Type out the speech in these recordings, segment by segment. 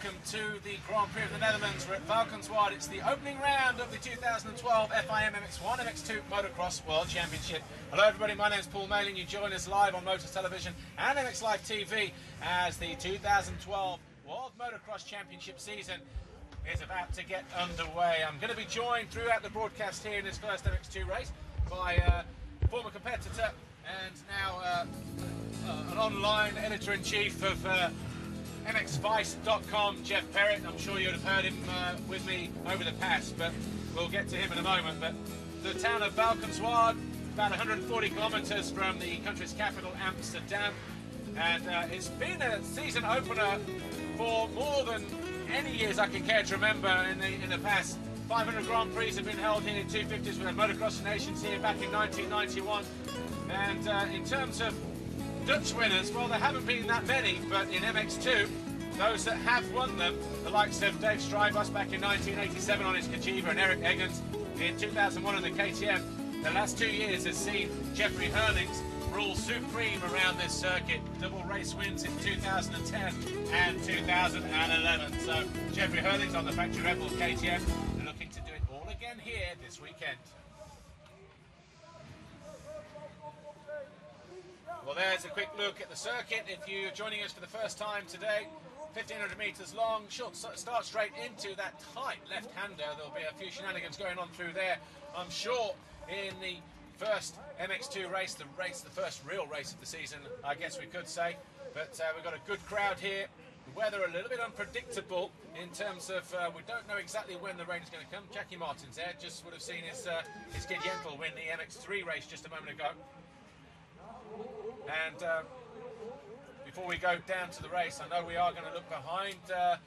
welcome to the Grand Prix of the Netherlands. We're at Valkenswaard. It's the opening round of the 2012 FIM MX1, MX2 Motocross World Championship. Hello everybody, my name is Paul Mayling. You join us live on Motors Television and MX Live TV as the 2012 World Motocross Championship season is about to get underway. I'm going to be joined throughout the broadcast here in this first MX2 race by former competitor and now an online editor-in-chief of MXvice.com, Jeff Perrett. I'm sure you'd have heard him with me over the past, but we'll get to him in a moment. But the town of Valkenswaard, about 140 kilometres from the country's capital, Amsterdam, and it's been a season opener for more than any years I can care to remember in the past. 500 Grand Prix have been held here in 250s. We had Motocross Nations here back in 1991, and in terms of Dutch winners, well, there haven't been that many, but in MX2, those that have won them, the likes of Dave Strybus back in 1987 on his Mxgp and Eric Eggins in 2001 on the KTM, the last 2 years has seen Jeffrey Hurlings rule supreme around this circuit. Double race wins in 2010 and 2011. So Jeffrey Hurlings on the factory Red Bull KTM, looking to do it all again here this weekend. Well, there's a quick look at the circuit. If you're joining us for the first time today, 1,500 metres long, short start straight into that tight left-hander. There'll be a few shenanigans going on through there, I'm sure, in the first MX2 race, the first real race of the season, I guess we could say. But we've got a good crowd here. The weather a little bit unpredictable in terms of we don't know exactly when the rain is going to come. Jackie Martin's there, just would have seen his kid Jentel win the MX3 race just a moment ago. And before we go down to the race, I know we are going to look behind the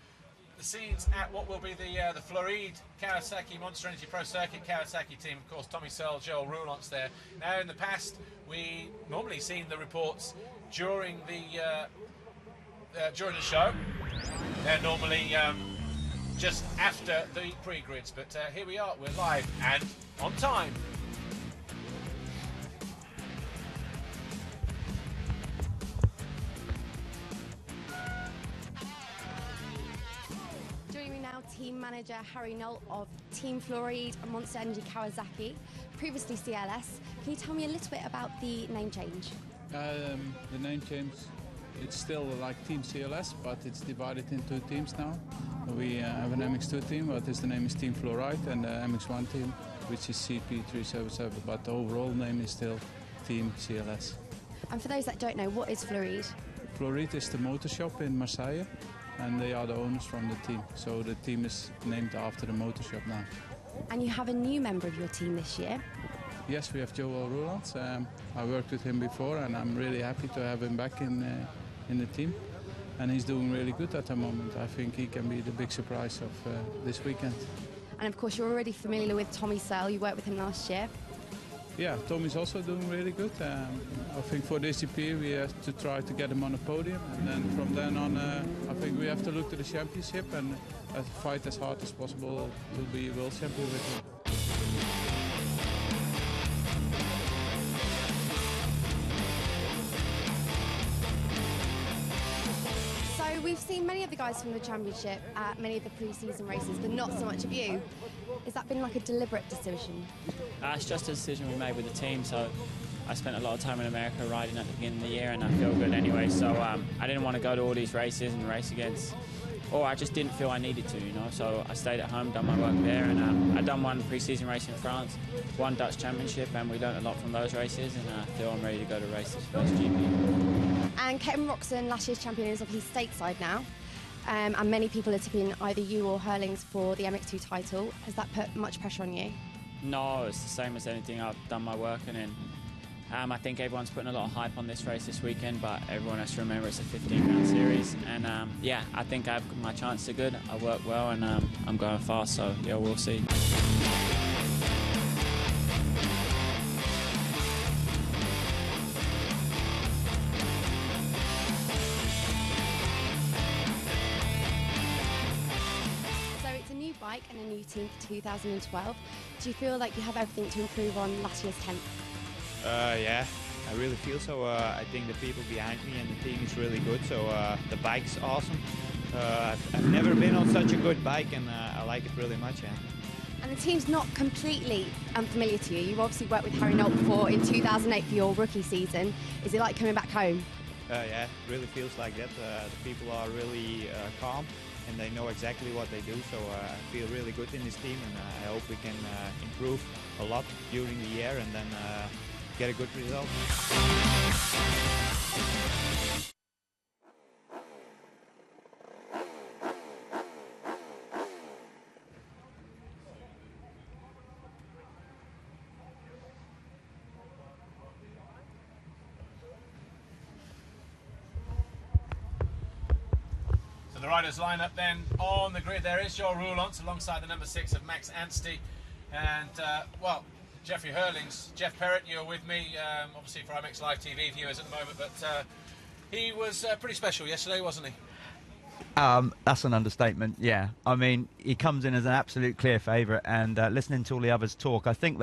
scenes at what will be the Floride Kawasaki Monster Energy Pro Circuit Kawasaki team. Of course, Tommy Searle, Joel Roulan's there. Now, in the past, we normally seen the reports during the show. They're normally just after the pre-grids, but here we are. We're live and on time. Team manager Harry Nolt of Team Floride and Monster Energy Kawasaki, previously CLS. Can you tell me a little bit about the name change? The name change, it's still like Team CLS, but it's divided into teams now. We have an MX2 team, but the name is Team Floride, and the MX1 team, which is CP377, but the overall name is still Team CLS. And for those that don't know, what is Floride? Floride is the motor shop in Marseille, and they are the owners from the team. So the team is named after the motor shop now. And you have a new member of your team this year? Yes, we have Joel Roulant. I worked with him before, and I'm really happy to have him back in the team. And he's doing really good at the moment. I think he can be the big surprise of this weekend. And of course, you're already familiar with Tommy Searle. You worked with him last year. Yeah, Tommy's also doing really good. I think for this GP we have to try to get him on the podium, and then from then on I think we have to look to the championship and fight as hard as possible to be world champion with him. So we've seen many of the guys from the championship at many of the pre-season races, but not so much of you. Has that been like a deliberate decision? It's just a decision we made with the team. So I spent a lot of time in America riding at the beginning of the year, and I feel good anyway. So I didn't want to go to all these races and race against, or I just didn't feel I needed to, you know. So I stayed at home, done my work there, and I done one pre-season race in France, one Dutch championship, and we learned a lot from those races. And I feel I'm ready to go to race this first GP. And Kevin Roxon, last year's champion, is obviously stateside now. And many people are tipping either you or Hurlings for the MX2 title. Has that put much pressure on you? No, it's the same as anything. I've done my work, and then I think everyone's putting a lot of hype on this race this weekend, but everyone has to remember it's a 15-round series. And yeah, I think my chances are good. I work well, and I'm going fast, so yeah, we'll see. And a new team for 2012. Do you feel like you have everything to improve on last year's 10th? Yeah, I really feel so. I think the people behind me and the team is really good. So the bike's awesome. I've never been on such a good bike, and I like it really much. Yeah. And the team's not completely unfamiliar to you. You've obviously worked with Harry Nolt before in 2008 for your rookie season. Is it like coming back home? Yeah, really feels like that. The people are really calm, and they know exactly what they do. So I feel really good in this team, and I hope we can improve a lot during the year and then get a good result. The riders line up then on the grid. There is Joel Roulance alongside the number 6 of Mxgp, and well, Jeffrey Hurlings. Jeff Perrott, you're with me, obviously for MX Live TV viewers at the moment, but he was pretty special yesterday, wasn't he? That's an understatement, yeah. I mean, he comes in as an absolute clear favourite, and listening to all the others talk, I think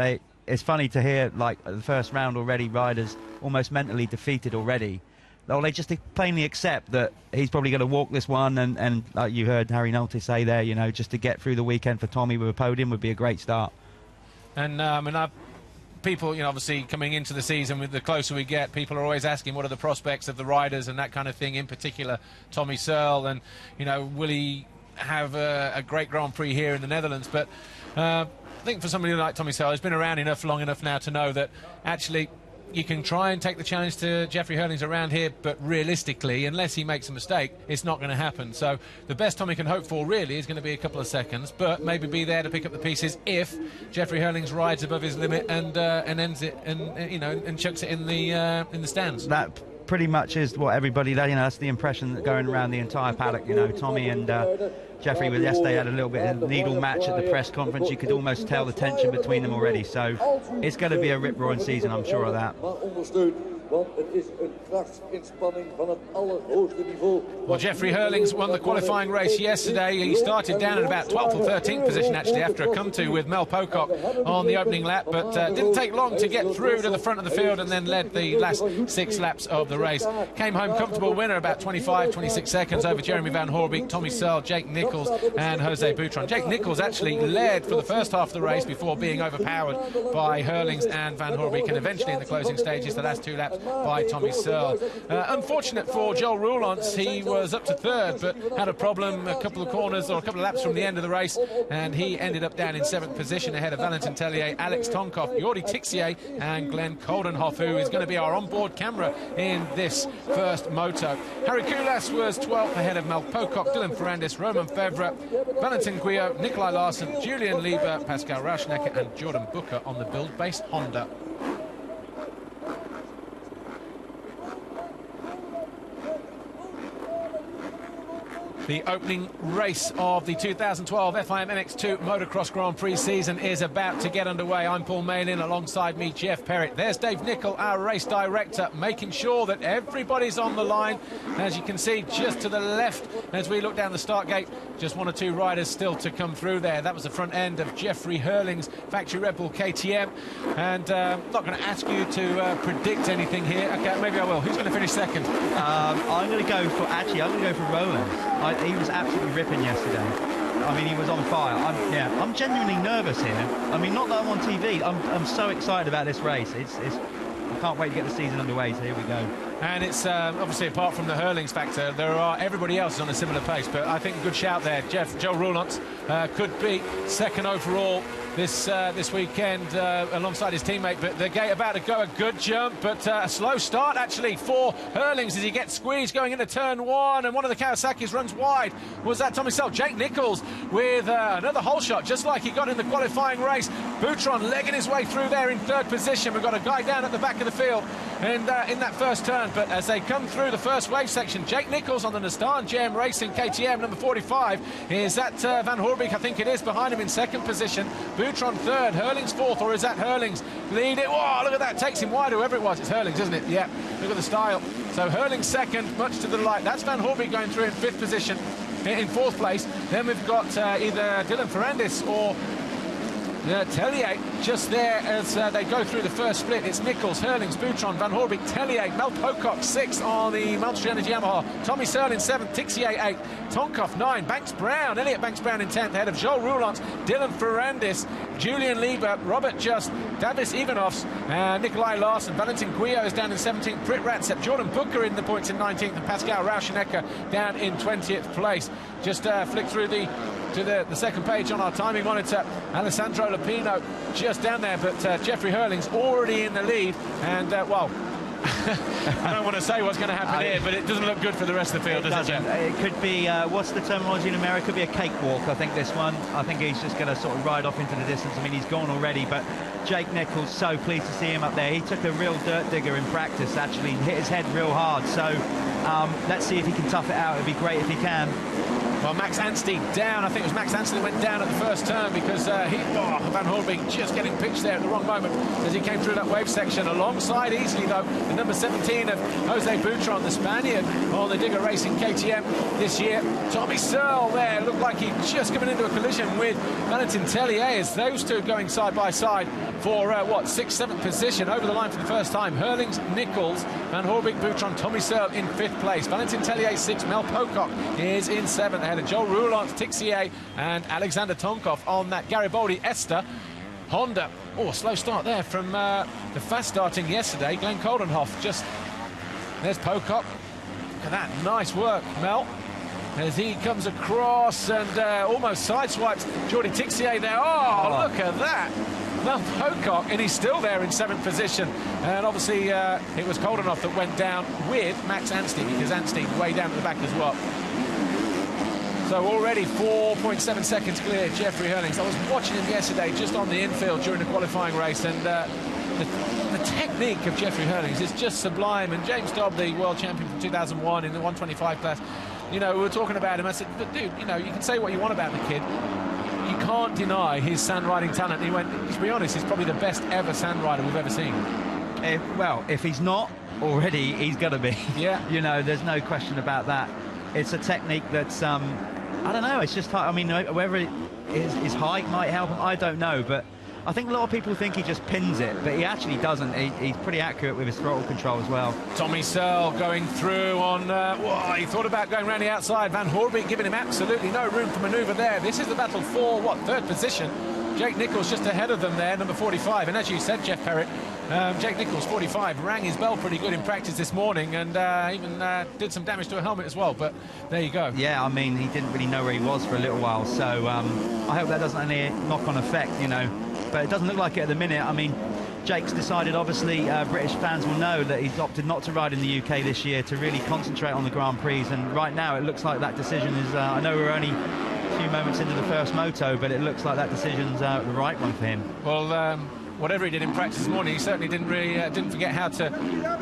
it's funny to hear, like, the first round already, riders almost mentally defeated already. Or they just plainly accept that he's probably going to walk this one, and like you heard Harry Nolte say there, you know, just to get through the weekend for Tommy with a podium would be a great start. And people, you know, obviously coming into the season, with the closer we get, people are always asking what are the prospects of the riders and that kind of thing, in particular Tommy Searle, and, you know, will he have a great Grand Prix here in the Netherlands? But I think for somebody like Tommy Searle, he's been around long enough now to know that actually you can try and take the challenge to Jeffrey Hurlings around here, but realistically, unless he makes a mistake, it's not going to happen. So the best Tommy can hope for really is going to be a couple of seconds, but maybe be there to pick up the pieces if Jeffrey Hurlings rides above his limit and ends it, and you know, and chucks it in the stands. That pretty much is what everybody, you know, that's the impression that going around the entire paddock. You know, Tommy and Jeffrey with yesterday had a little bit of a needle match at the press conference. You could almost tell the tension between them already. So it's going to be a rip-roaring season, I'm sure of that. Well, Jeffrey Hurlings won the qualifying race yesterday. He started down in about 12th or 13th position, actually, after a come-to with Mel Pocock on the opening lap, but didn't take long to get through to the front of the field, and then led the last 6 laps of the race. Came home comfortable winner, about 25, 26 seconds over Jeremy Van Hoorbeek, Tommy Searle, Jake Nichols and Jose Boutron. Jake Nichols actually led for the first half of the race before being overpowered by Hurlings and Van Hoorbeek, and eventually in the closing stages, the last 2 laps, by Tommy Searle. Unfortunate for Joel Roulance, he was up to 3rd, but had a problem a couple of corners or a couple of laps from the end of the race, and he ended up down in 7th position ahead of Valentin Tellier, Alex Tonkov, Jordi Tixier and Glenn Coldenhoff, who is going to be our onboard camera in this first moto. Harry Koulas was 12th ahead of Mel Pocock, Dylan Ferrandis, Roman Fevre, Valentin Guyot, Nikolai Larsen, Julian Lieber, Pascal Rauschnecker and Jordan Booker on the build-based Honda. The opening race of the 2012 FIM MX2 Motocross Grand Prix season is about to get underway. I'm Paul Malin, alongside me Jeff Perrott. There's Dave Nichol, our race director, making sure that everybody's on the line. As you can see, just to the left, as we look down the start gate, just 1 or 2 riders still to come through there. That was the front end of Jeffrey Hurlings, factory Red Bull KTM. And I'm not going to ask you to predict anything here. Okay, maybe I will. Who's going to finish second? I'm going to go for Roland. He was absolutely ripping yesterday. I mean, he was on fire. I'm genuinely nervous here. I mean, not that I'm on TV. I'm so excited about this race. I can't wait to get the season underway, so here we go. And it's obviously, apart from the Hurlings factor, everybody else is on a similar pace, but I think a good shout there. Joe Roulance could be second overall this weekend alongside his teammate, but they're about to go a good jump, but a slow start actually for Hurlings as he gets squeezed going into turn 1, and one of the Kawasaki's runs wide. Was that Tommy Searle? Jake Nichols with another hole shot, just like he got in the qualifying race. Boutron legging his way through there in 3rd position. We've got a guy down at the back of the field and in that first turn, but as they come through the first wave section, Jake Nichols on the Nastan Gem Racing KTM number 45. Is that Van Hoorbeek? I think it is, behind him in 2nd position. Boutron 3rd, Hurlings 4th, or is that Hurlings lead it? Oh, look at that, takes him wide, whoever it was. It's Hurlings, isn't it? Yeah, look at the style. So Hurlings 2nd, much to the right. That's Van Hoorbeek going through in 5th position, in 4th place. Then we've got either Dylan Ferrandis or Tellier just there as they go through the first split. It's Nichols, Hurlings, Boutron, Van Horbeke, Tellier, Mel Pocock 6th on the multi-energy Yamaha. Tommy Searle in 7th, Tixier 8th, Tonkoff 9, Banks Brown, Elliot Banks Brown in 10th, ahead of Joel Roulance, Dylan Ferrandis, Julian Lieber, Robert Just, Davis Ivanovs, Nikolai Larsen, Valentin Guillot is down in 17th, Britt Ratzep, Jordan Booker in the points in 19th, and Pascal Rauschenecker down in 20th place. Just flick through to the second page on our timing monitor. Alessandro Lupino just down there, but Jeffrey Hurling's already in the lead, and well, I don't want to say what's going to happen here, but it doesn't look good for the rest of the field, does it, Jeff? It could be, what's the terminology in America? Could be a cakewalk, I think, this one. I think he's just going to sort of ride off into the distance. I mean, he's gone already, but Jake Nichols, so pleased to see him up there. He took a real dirt digger in practice, actually, hit his head real hard, so let's see if he can tough it out. It'd be great if he can. Well, Max Anstey down. I think it was Max Anstey that went down at the first turn because Van Horbeke just getting pitched there at the wrong moment as he came through that wave section. Alongside easily, though, the number 17 of Jose Boutron, the Spaniard on the Digger Racing KTM this year. Tommy Searle there looked like he'd just come into a collision with Valentin Tellier as those two going side by side for, 6th, 7th position over the line for the first time. Hurlings, Nichols, Van Horbeke, Boutron, Tommy Searle in 5th place. Valentin Tellier 6th, Mel Pocock is in 7th, ahead of Joel Roulance, Tixier and Alexander Tonkoff on that Garibaldi Esther Honda. Oh, slow start there from the fast starting yesterday, Glenn Coldenhoff. Just, there's Pocock. Look at that, nice work, Mel, as he comes across and almost sideswipes Jordi Tixier there. Oh, look at that. Mel Pocock, and he's still there in 7th position. And obviously it was Coldenhoff that went down with Max Anstey, because Anstey way down at the back as well. So already 4.7 seconds clear, Jeffrey Hurlings. I was watching him yesterday just on the infield during the qualifying race, and the technique of Jeffrey Hurlings is just sublime. And James Dobb, the world champion from 2001 in the 125 class, you know, we were talking about him. I said, but dude, you know, you can say what you want about the kid. You can't deny his sand riding talent. And he went, to be honest, he's probably the best ever sand rider we've ever seen. Well, if he's not already, he's going to be. Yeah. You know, there's no question about that. It's a technique that's, I don't know, it's just, I mean, whether his height might help him, I don't know, but I think a lot of people think he just pins it, but he actually doesn't. He's pretty accurate with his throttle control as well. Tommy Searle going through on, he thought about going around the outside. Van Horbeke giving him absolutely no room for manoeuvre there. This is the battle for, 3rd position. Jake Nichols just ahead of them there, number 45. And as you said, Jeff Perrett, Jake Nichols, 45, rang his bell pretty good in practice this morning, and even did some damage to a helmet as well, but there you go. Yeah, I mean, he didn't really know where he was for a little while, so I hope that doesn't have any knock-on effect, you know, but it doesn't look like it at the minute. I mean, Jake's decided, obviously, British fans will know that he's opted not to ride in the UK this year, to really concentrate on the Grand Prix, and right now it looks like that decision is, I know we're only a few moments into the first moto, but it looks like that decision's the right one for him. Well, whatever he did in practice this morning, he certainly didn't forget how to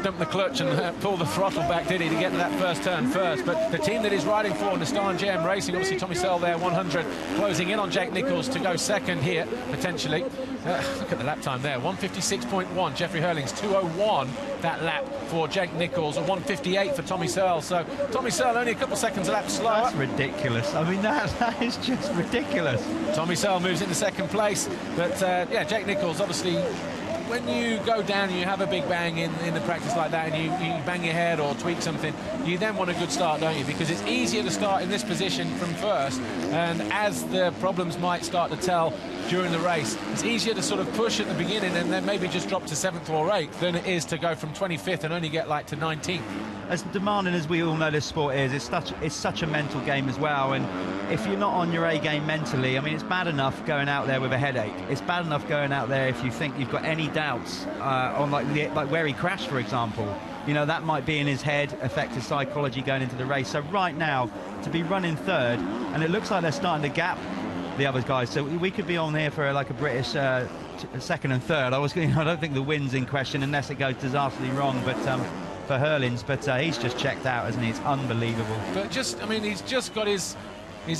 dump the clutch and pull the throttle back, did he, to get to that first turn first. But the team that he's riding for, Nistan JM Racing, obviously Tommy Searle there, 100, closing in on Jake Nichols to go second here, potentially. Look at the lap time there, 156.1. Jeffrey Hurlings, 2:01 that lap for Jake Nichols, a 1:58 for Tommy Searle. So Tommy Searle only a couple seconds a lap slower. That's ridiculous. I mean, that is just ridiculous. Tommy Searle moves into 2nd place, but yeah, Jake Nichols, obviously, when you go down and you have a big bang in the practice like that, and you bang your head or tweak something, you then want a good start, don't you? Because it's easier to start in this position from first, and as the problems might start to tell during the race, it's easier to sort of push at the beginning and then maybe just drop to 7th or 8th than it is to go from 25th and only get like to 19th. As demanding as we all know this sport is, it's such a mental game as well, and if you're not on your A game mentally, I mean, it's bad enough going out there with a headache. It's bad enough going out there if you think you've got any doubts on like where he crashed, for example. You know, that might be in his head, affect his psychology going into the race. So right now, to be running 3rd, and it looks like they're starting to gap the other guys, so we could be on here for like a British 2nd and 3rd. I don't think the win's in question unless it goes disastrously wrong, but for Hurlings, but he's just checked out, isn't he? It's unbelievable. But just, I mean, he's just got his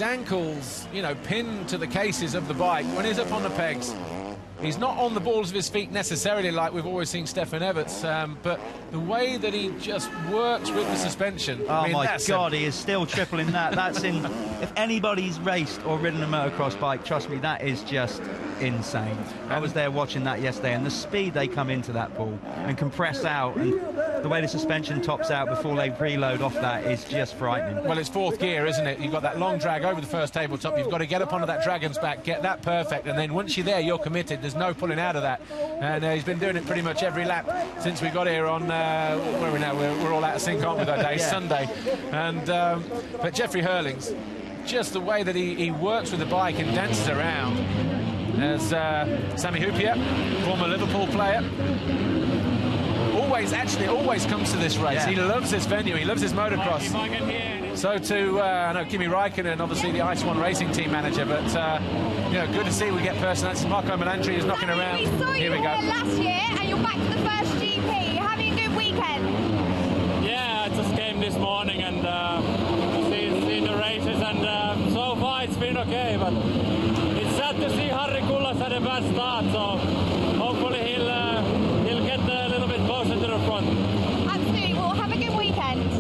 ankles, you know, pinned to the cases of the bike. When he's up on the pegs, he's not on the balls of his feet necessarily like we've always seen Stefan Everts, but the way that he just works with the suspension. Oh, I mean, my God, he is still tripling that. That's in, if anybody's raced or ridden a motocross bike, trust me, that is just insane. I was there watching that yesterday, and the speed they come into that ball and compress out, and the way the suspension tops out before they preload off that is just frightening. Well, it's fourth gear, isn't it? You've got that long drag over the first tabletop. You've got to get up onto that dragon's back, get that perfect, and then once you're there, you're committed. There's no pulling out of that. And he's been doing it pretty much every lap since we got here on, where are we now? We're all out of sync, aren't we, that day? Yeah. Sunday. And but Jeffrey Hurlings, just the way that he works with the bike and dances around. There's Sammy Hupia, former Liverpool player. Always comes to this race. Yeah. He loves this venue. He loves his motocross. So too, I know Kimi Räikkönen, obviously the Ice One Racing team manager, but you know, good to see we get personalities. Marco Melandri is knocking around. We saw you Here we go. here last year, and you're back to the first GP. You're having a good weekend. Yeah, I just came this morning and see the races, and so far it's been okay, but it's sad to see Harri Kullas had a bad start, so hopefully he'll get a little bit closer to the front. Absolutely. Well, have a good weekend.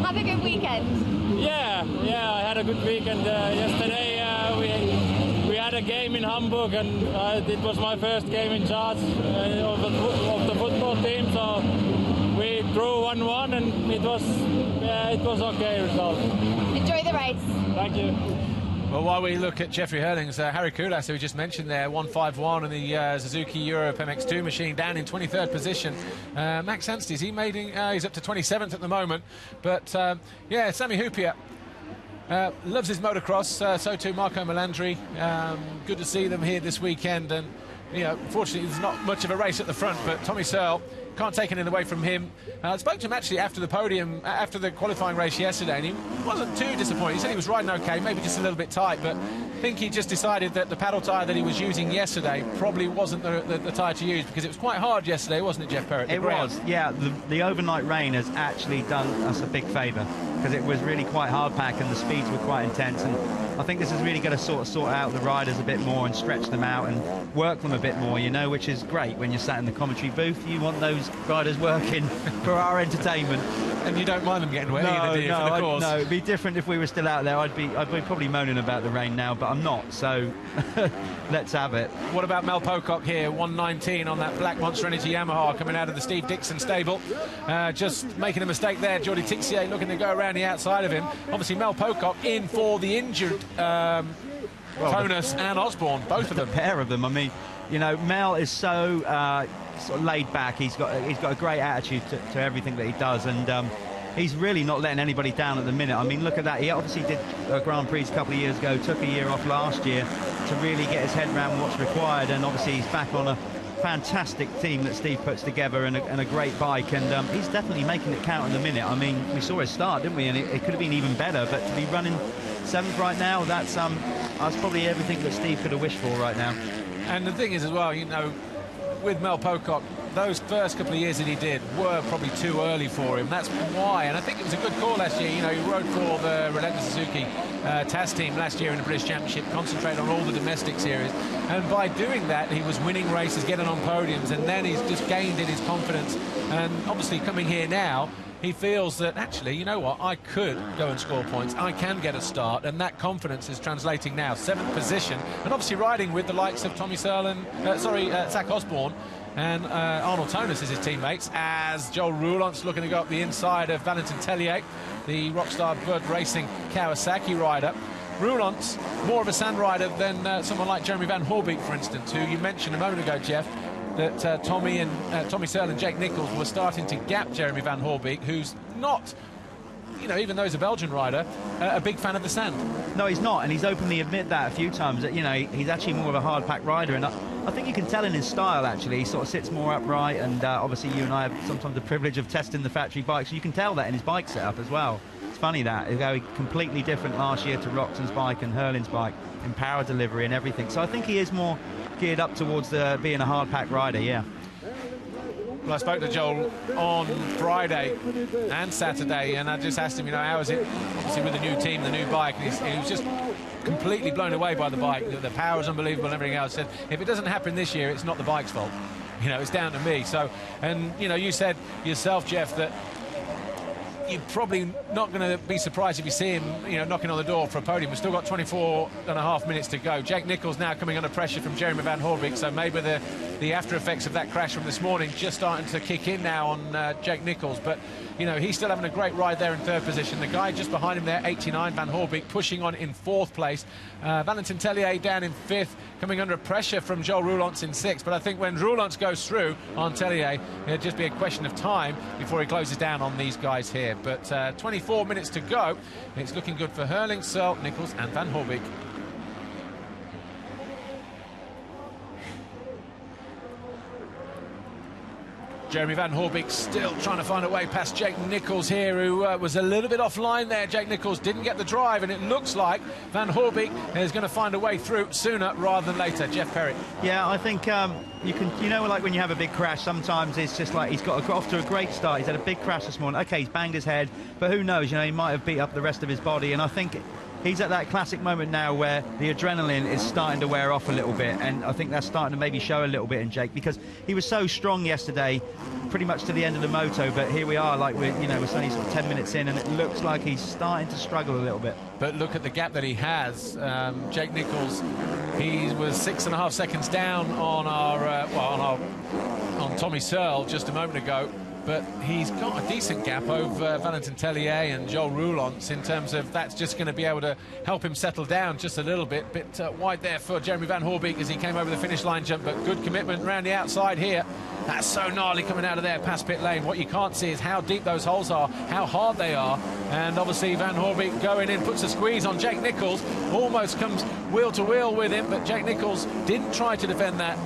Have a good weekend. Yeah, I had a good weekend. Yesterday we had a game in Hamburg, and it was my first game in charge of the football team, so we drew 1-1, and it was okay result. Enjoy the race. Thank you. Well, while we look at Jeffrey Hurlings, Harry Kulas, who we just mentioned there, 151 in the Suzuki Europe MX2 machine, down in 23rd position. Max Anstey, he's up to 27th at the moment. But, yeah, Sammy Hupia loves his motocross, so too Marco Melandri. Good to see them here this weekend. And, you know, fortunately, there's not much of a race at the front, but Tommy Searle, can't take anything away from him. I spoke to him actually after the podium, after the qualifying race yesterday, and he wasn't too disappointed. He said he was riding okay, maybe just a little bit tight, but I think he just decided that the paddle tyre that he was using yesterday probably wasn't the tyre to use, because it was quite hard yesterday, wasn't it, Jeff Perrott? It was, yeah. The overnight rain has actually done us a big favour, because it was really quite hard pack and the speeds were quite intense, and I think this is really going to sort out the riders a bit more and stretch them out and work them a bit more, you know, which is great when you're sat in the commentary booth. You want those riders working for our entertainment. And you don't mind them getting wet either, do you, for the cause? No, it'd be different if we were still out there. I'd be probably moaning about the rain now, but I'm not, so let's have it. What about Mel Pocock here, 119 on that black Monster Energy Yamaha coming out of the Steve Dixon stable. Just making a mistake there. Jordi Tixier looking to go around the outside of him. Obviously Mel Pocock in for the injured Tonus and Osborne, both of them. The pair of them. I mean, you know, Mel is so sort of laid back. He's got a great attitude to everything that he does, and he's really not letting anybody down at the minute. I mean, look at that. He obviously did a Grand Prix a couple of years ago, took a year off last year to really get his head around what's required, and obviously he's back on a fantastic team that Steve puts together, and a great bike, and he's definitely making it count in the minute. I mean, we saw his start, didn't we? And it could have been even better, but to be running 7th right now, that's probably everything that Steve could have wished for right now. And the thing is as well, you know, with Mel Pocock, those first couple of years that he did were probably too early for him. That's why, and I think it was a good call last year. You know, he rode for the Relentless Suzuki TAS team last year in the British Championship, concentrated on all the domestic series, and by doing that he was winning races, getting on podiums, and then he's just gained in his confidence. And obviously coming here now, he feels that actually, you know what, I could go and score points, I can get a start, and that confidence is translating now. 7th position, and obviously riding with the likes of Tommy Searle and Zach Osborne and Arnold Tonus as his teammates, as Joel Roulant's looking to go up the inside of Valentin Tellier, the Rockstar Bud Racing Kawasaki rider. Roulant's more of a sand rider than someone like Jeremy Van Horbeek, for instance, who you mentioned a moment ago, Jeff, that Tommy Searle and Jake Nichols were starting to gap Jeremy Van Horbeek, who's not, you know, even though he's a Belgian rider, a big fan of the sand. No, he's not, and he's openly admitted that a few times, that, you know, he's actually more of a hard pack rider, and I think you can tell in his style, actually. He sort of sits more upright, and obviously you and I have sometimes the privilege of testing the factory bikes, so you can tell that in his bike setup as well. It's funny that it's going completely different last year to Roxon's bike and Hurlin's bike in power delivery and everything, so I think he is more geared up towards being a hard pack rider. Yeah. Well, I spoke to Joel on Friday and Saturday, and I just asked him, you know, how is it, obviously with the new team, the new bike, and he was just completely blown away by the bike. The power is unbelievable and everything else. Said, if it doesn't happen this year, it's not the bike's fault. You know, it's down to me. So, and, you know, you said yourself, Jeff, that you're probably not going to be surprised if you see him, you know, knocking on the door for a podium. We've still got 24.5 minutes to go. Jake Nichols now coming under pressure from Jeremy Van Hoorbeek, so maybe the after effects of that crash from this morning just starting to kick in now on Jake Nichols. But, you know, he's still having a great ride there in third position. The guy just behind him there, 89, Van Hoorbeek, pushing on in fourth place. Valentin Tellier down in fifth, coming under pressure from Joel Roulance in sixth. But I think when Roulance goes through on Tellier, it'll just be a question of time before he closes down on these guys here. But 24 minutes to go. It's looking good for Hurling, Searle, Nichols and Van Hoorbeek. Jeremy Van Hoorbeek still trying to find a way past Jake Nichols here, who was a little bit offline there. Jake Nichols didn't get the drive, and it looks like Van Hoorbeek is going to find a way through sooner rather than later. Jeff Perry. Yeah, I think you know, like when you have a big crash, sometimes it's just like he's got off to a great start. He's had a big crash this morning. Okay, he's banged his head, but who knows? You know, he might have beat up the rest of his body, and I think he's at that classic moment now where the adrenaline is starting to wear off a little bit, and I think that's starting to maybe show a little bit in Jake, because he was so strong yesterday, pretty much to the end of the moto, but here we are, like we're only sort of 10 minutes in, and it looks like he's starting to struggle a little bit. But look at the gap that he has. Jake Nichols, he was 6.5 seconds down on on Tommy Searle just a moment ago. But he's got a decent gap over Valentin Tellier and Joel Roulance in terms of that's just going to be able to help him settle down just a little bit. Bit wide there for Jeremy Van Hoorbeek as he came over the finish line jump, but good commitment around the outside here. That's so gnarly coming out of there past pit lane. What you can't see is how deep those holes are, how hard they are. And obviously Van Hoorbeek going in, puts a squeeze on Jake Nichols, almost comes wheel to wheel with him, but Jake Nichols didn't try to defend that.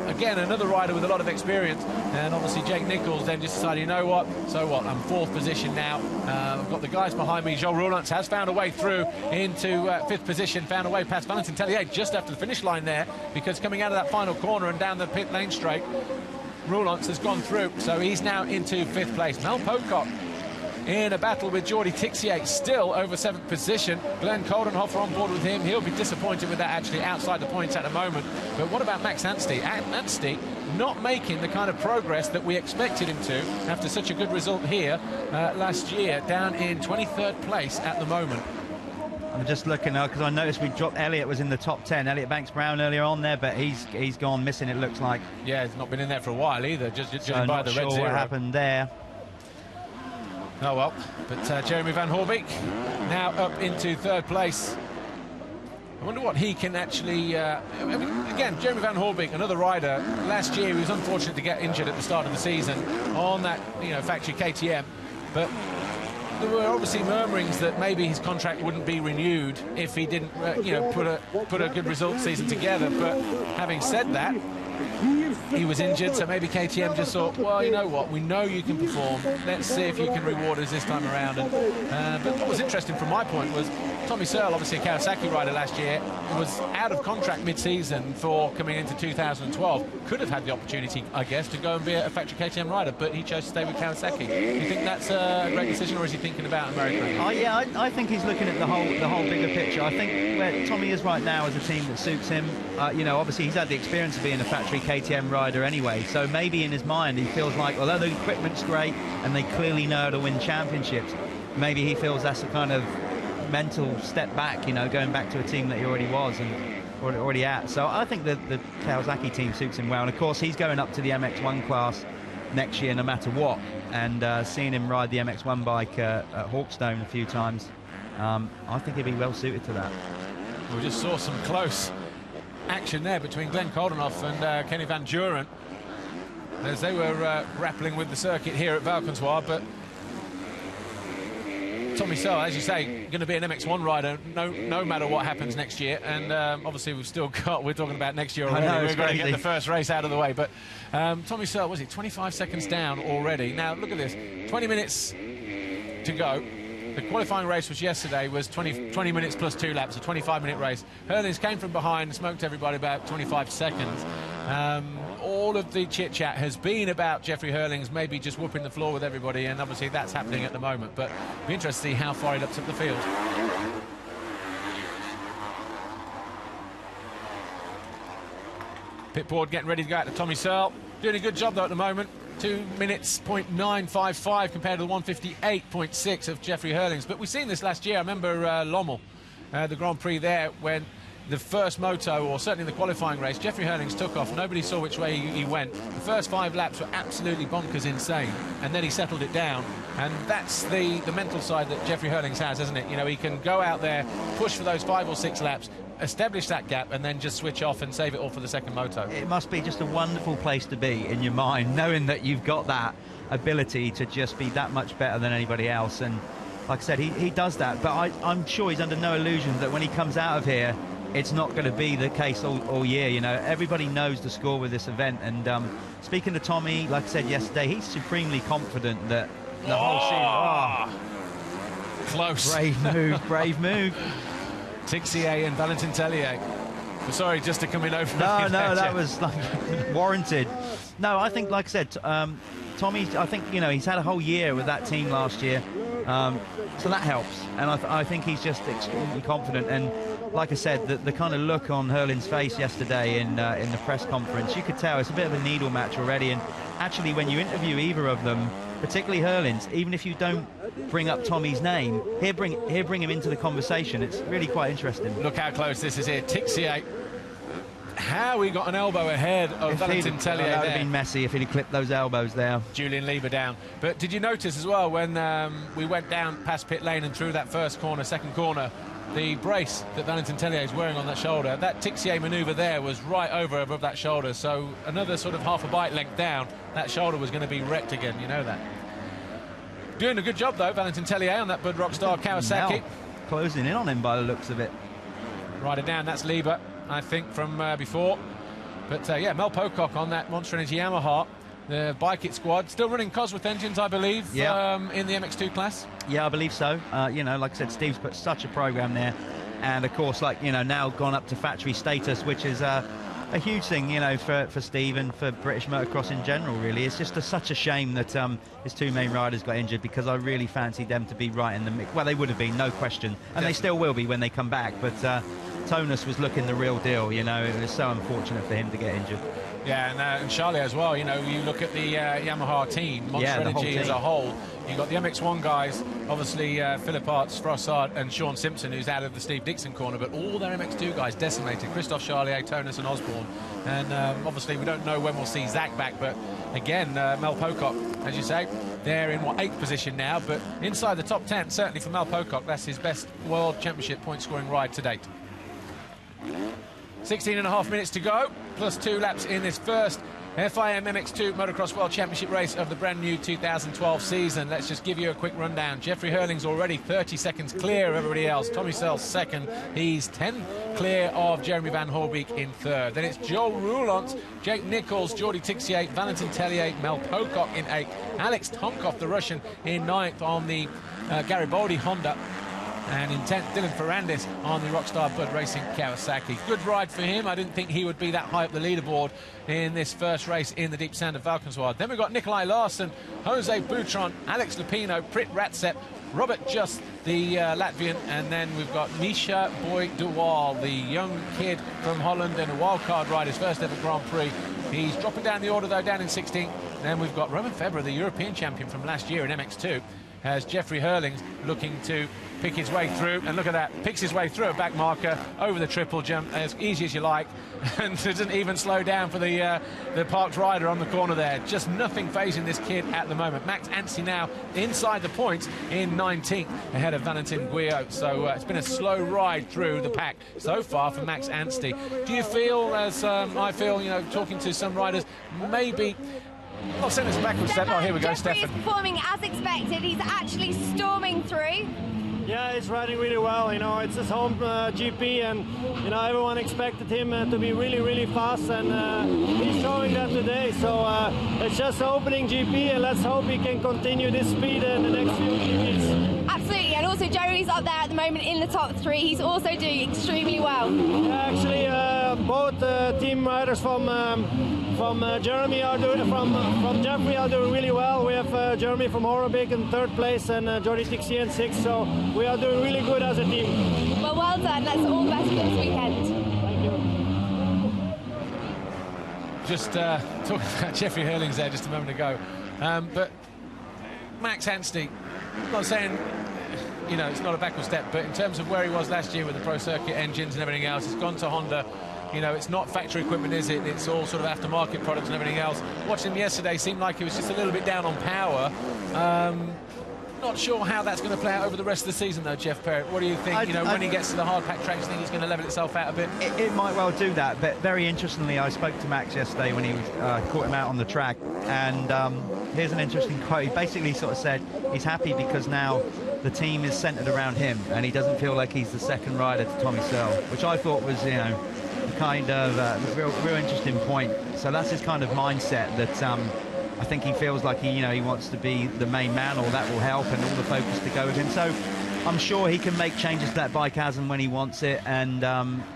Again, another rider with a lot of experience, and obviously Jake Nichols then just decided, you know what, so what, I'm fourth position now. I've got the guys behind me. Joel Roulance has found a way through into fifth position, found a way past Valentin Tellier just after the finish line there, because coming out of that final corner and down the pit lane straight, Roulance has gone through, so he's now into fifth place. Mel Pocock in a battle with Jordi Tixier, still over seventh position. Glenn Coldenhofer on board with him. He'll be disappointed with that, actually, outside the points at the moment. But what about Max Anstey? Anstey not making the kind of progress that we expected him to after such a good result here last year, down in 23rd place at the moment. I'm just looking now because I noticed we dropped Elliott was in the top 10. Elliott Banks-Brown earlier on there, but he's gone missing, it looks like. Yeah, he's not been in there for a while either, just so by the red sure zero. What happened there. Oh well, but Jeremy Van Hoorbeek now up into third place. I wonder what he can actually... again, Jeremy Van Hoorbeek, another rider. Last year he was unfortunate to get injured at the start of the season on that, factory KTM. But there were obviously murmurings that maybe his contract wouldn't be renewed if he didn't, put a good result season together. But having said that, he was injured, so maybe KTM just thought, well, you know what, we know you can perform, let's see if you can reward us this time around. But what was interesting from my point was Tommy Searle, obviously a Kawasaki rider last year, was out of contract mid-season for coming into 2012. Could have had the opportunity, I guess, to go and be a factory KTM rider, but he chose to stay with Kawasaki. Do you think that's a great decision, or is he thinking about America? Yeah, I think he's looking at the whole bigger picture. I think where Tommy is right now is a team that suits him. Obviously he's had the experience of being a factory KTM rider anyway, so maybe in his mind he feels like, although the equipment's great and they clearly know how to win championships, maybe he feels that's a kind of mental step back, going back to a team that he already was and already at. So I think the Kawasaki team suits him well, and of course he's going up to the MX1 class next year no matter what, and seeing him ride the MX1 bike at Hawkstone a few times, I think he'd be well suited to that. We just saw some close action there between Glenn Coldenhoff and Kenny Van Duren as they were grappling with the circuit here at Valkensoir. But Tommy Searle, as you say, going to be an MX1 rider no matter what happens next year. And obviously we're talking about next year already. We're going to get the first race out of the way. But Tommy Searle, was he 25 seconds down already? Now look at this, 20 minutes to go. The qualifying race was yesterday, was 20 minutes plus 2 laps, a 25-minute race. Hurlings came from behind and smoked everybody about 25 seconds. All of the chit-chat has been about Jeffrey Hurlings maybe just whooping the floor with everybody, and obviously that's happening at the moment. But it'll be interesting to see how far he looks up the field. Pit board getting ready to go out to Tommy Searle. Doing a good job, though, at the moment. 2 minutes, 0.955 compared to the 158.6 of Jeffrey Hurlings. But we've seen this last year. I remember Lommel, the Grand Prix there, when the first moto, or certainly the qualifying race, Jeffrey Hurlings took off. Nobody saw which way he went. The first 5 laps were absolutely bonkers insane, and then he settled it down. And that's the mental side that Jeffrey Hurlings has, isn't it? You know, he can go out there, push for those 5 or 6 laps, establish that gap, and then just switch off and save it all for the second moto. It must be just a wonderful place to be in your mind, knowing that you've got that ability to just be that much better than anybody else. And like I said, he does that, but I'm sure he's under no illusions that when he comes out of here, it's not going to be the case all year. You know, everybody knows the score with this event. And speaking to Tommy, like I said yesterday, he's supremely confident that the whole season... Close. Brave move, brave move. Tixier and Valentin Tellier. Sorry, just to come in over. No, that was like warranted. No, I think, like I said, Tommy, I think, you know, he's had a whole year with that team last year. So that helps. And I think he's just extremely confident. And like I said, the kind of look on Hurling's face yesterday in the press conference, you could tell it's a bit of a needle match already. And actually, when you interview either of them, particularly Hurling's, even if you don't bring up Tommy's name, he'll bring him into the conversation. It's really quite interesting. Look how close this is here. Tixier, how he got an elbow ahead of Valentin Tellier there. That would have been messy if he'd clipped those elbows there. Julian Lieber down. But did you notice as well, when we went down past pit lane and through that first corner, second corner, the brace that Valentin Tellier is wearing on that shoulder, that Tixier manoeuvre there was right over above that shoulder, so another sort of half a bike length down, that shoulder was going to be wrecked again, you know that. Doing a good job though, Valentin Tellier on that Bud Rockstar Kawasaki. Now closing in on him by the looks of it. Rider down, that's Lieber, I think, from before. But yeah, Mel Pocock on that Monster Energy Yamaha. The Bike It squad still running Cosworth engines, I believe, in the MX2 class. Yeah, I believe so. You know, like I said, Steve's put such a program there, and of course, like, you know, now gone up to factory status, which is a huge thing, you know, for Steve and for British motocross in general. Really, it's just such a shame that his 2 main riders got injured, because I really fancied them to be right in the mix. Well, they would have been, no question, and they still will be when they come back. But Tonus was looking the real deal. You know, it was so unfortunate for him to get injured. Yeah, and Charlie as well. You know, you look at the Yamaha team, Monster Energy as a whole. You've got the MX1 guys, obviously Philip Arts, Frossard and Sean Simpson, who's out of the Steve Dixon corner, but all their MX2 guys decimated. Christophe Charlier, Tonus and Osborne. And obviously we don't know when we'll see Zach back, but again, Mel Pocock, as you say, they're in, 8th position now, but inside the top 10, certainly for Mel Pocock, that's his best World Championship point-scoring ride to date. 16.5 minutes to go, plus 2 laps in this first FIM MX2 Motocross World Championship race of the brand new 2012 season. Let's just give you a quick rundown. Jeffrey Hurling's already 30 seconds clear of everybody else. Tommy Sells second. He's 10 clear of Jeremy Van Hoorbeek in third. Then it's Joel Roulant, Jake Nichols, Jordi Tixier, Valentin Tellier, Mel Pocock in 8th. Alex Tomkoff, the Russian, in 9th on the Garibaldi Honda. And in 10th, Dylan Ferrandis on the Rockstar Bud Racing Kawasaki. Good ride for him. I didn't think he would be that high up the leaderboard in this first race in the deep sand of Valkenswaard. Then we've got Nikolai Larsson, Jose Boutron, Alex Lupino, Prit Ratsep, Robert Just, the Latvian, and then we've got Misha Boy Duwal, the young kid from Holland and a wildcard rider, his first ever Grand Prix. He's dropping down the order though, down in 16th. Then we've got Roman Febvre, the European champion from last year in MX2, as Jeffrey Hurlings looking to pick his way through, and look at that, picks his way through a back marker over the triple jump as easy as you like, and doesn't even slow down for the parked rider on the corner there. Just nothing phasing this kid at the moment. Max Anstey now inside the points in 19th ahead of Valentin Guyot. So it's been a slow ride through the pack so far for Max Anstey. Do you feel, as I feel, you know, talking to some riders, maybe... I'll send this backwards step. Oh, here we go, Stefan. Jeffrey is performing as expected. He's actually storming through. Yeah, he's riding really well. You know, it's his home GP, and you know, everyone expected him to be really, really fast, and he's showing that today. So it's just the opening GP, and let's hope he can continue this speed in the next few GPs. Absolutely, and also Jeremy's up there at the moment in the top 3. He's also doing extremely well. Yeah, actually, both team riders from Jeremy are doing, from Jeffrey are doing really well. We have Jeremy from Hoorbeek in 3rd place and Jordi Tixier in 6th. So we are doing really good as a team. Well done. That's all the best for this weekend. Thank you. just talking about Jeffrey Hurlings there just a moment ago. But Max Anstey, I'm not saying, you know, it's not a backward step, but in terms of where he was last year with the Pro Circuit engines and everything else, he's gone to Honda. You know, it's not factory equipment, is it? It's all sort of aftermarket products and everything else. Watching him yesterday, seemed like he was just a little bit down on power. Not sure how that's going to play out over the rest of the season, though, Jeff Perrett. What do you think? When he gets to the hard pack tracks, do you think he's going to level itself out a bit? It might well do that, but very interestingly, I spoke to Max yesterday when he was, caught him out on the track, and here's an interesting quote. He basically sort of said he's happy because now the team is centred around him, and he doesn't feel like he's the second rider to Tommy Searle, which I thought was, you know, kind of real interesting point. So that's his kind of mindset, that I think he feels like he wants to be the main man, or that will help, and all the focus to go with him. So I'm sure he can make changes to that bike as and when he wants it. And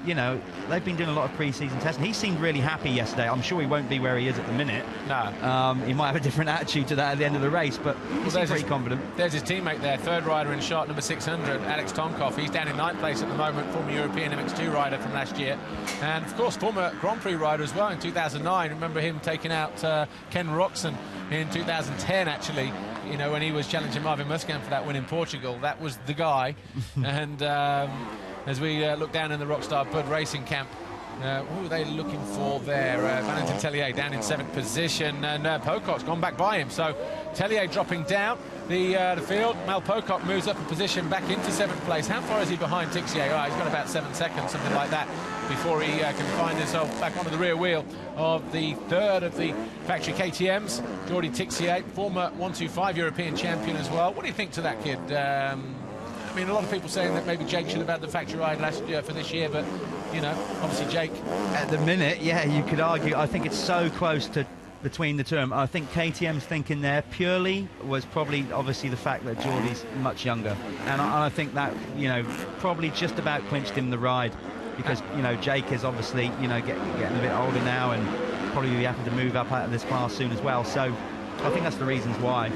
you know, they've been doing a lot of pre-season testing. He seemed really happy yesterday. I'm sure he won't be where he is at the minute. No. He might have a different attitude to that at the end of the race, but he's pretty confident. There's his teammate there, third rider in shot number 600, Alex Tomkoff. He's down in 9th place at the moment, former European MX2 rider from last year, and of course former Grand Prix rider as well in 2009. Remember him taking out Ken Roxon in 2010, actually, you know, when he was challenging Marvin Musquin for that win in Portugal. That was the guy. And as we look down in the Rockstar Bud Racing camp, who are they looking for there? Valentin Tellier down in 7th position, and Pocock's gone back by him. So Tellier dropping down the field. Mel Pocock moves up a position back into 7th place. How far is he behind Tixier? Oh, he's got about 7 seconds, something like that, before he can find himself back onto the rear wheel of the third of the factory KTMs, Jordi Tixier, former 125 European champion as well. What do you think to that kid? I mean, a lot of people saying that maybe Jake should have had the factory ride last year for this year, but, you know, obviously Jake... At the minute, yeah, you could argue. I think it's so close to between the two of them. I think KTM's thinking there purely was probably obviously the fact that Jordi's much younger. And I think that, you know, probably just about clinched him the ride, because, you know, Jake is obviously, you know, getting a bit older now and probably be having to move up out of this class soon as well. So I think that's the reasons why.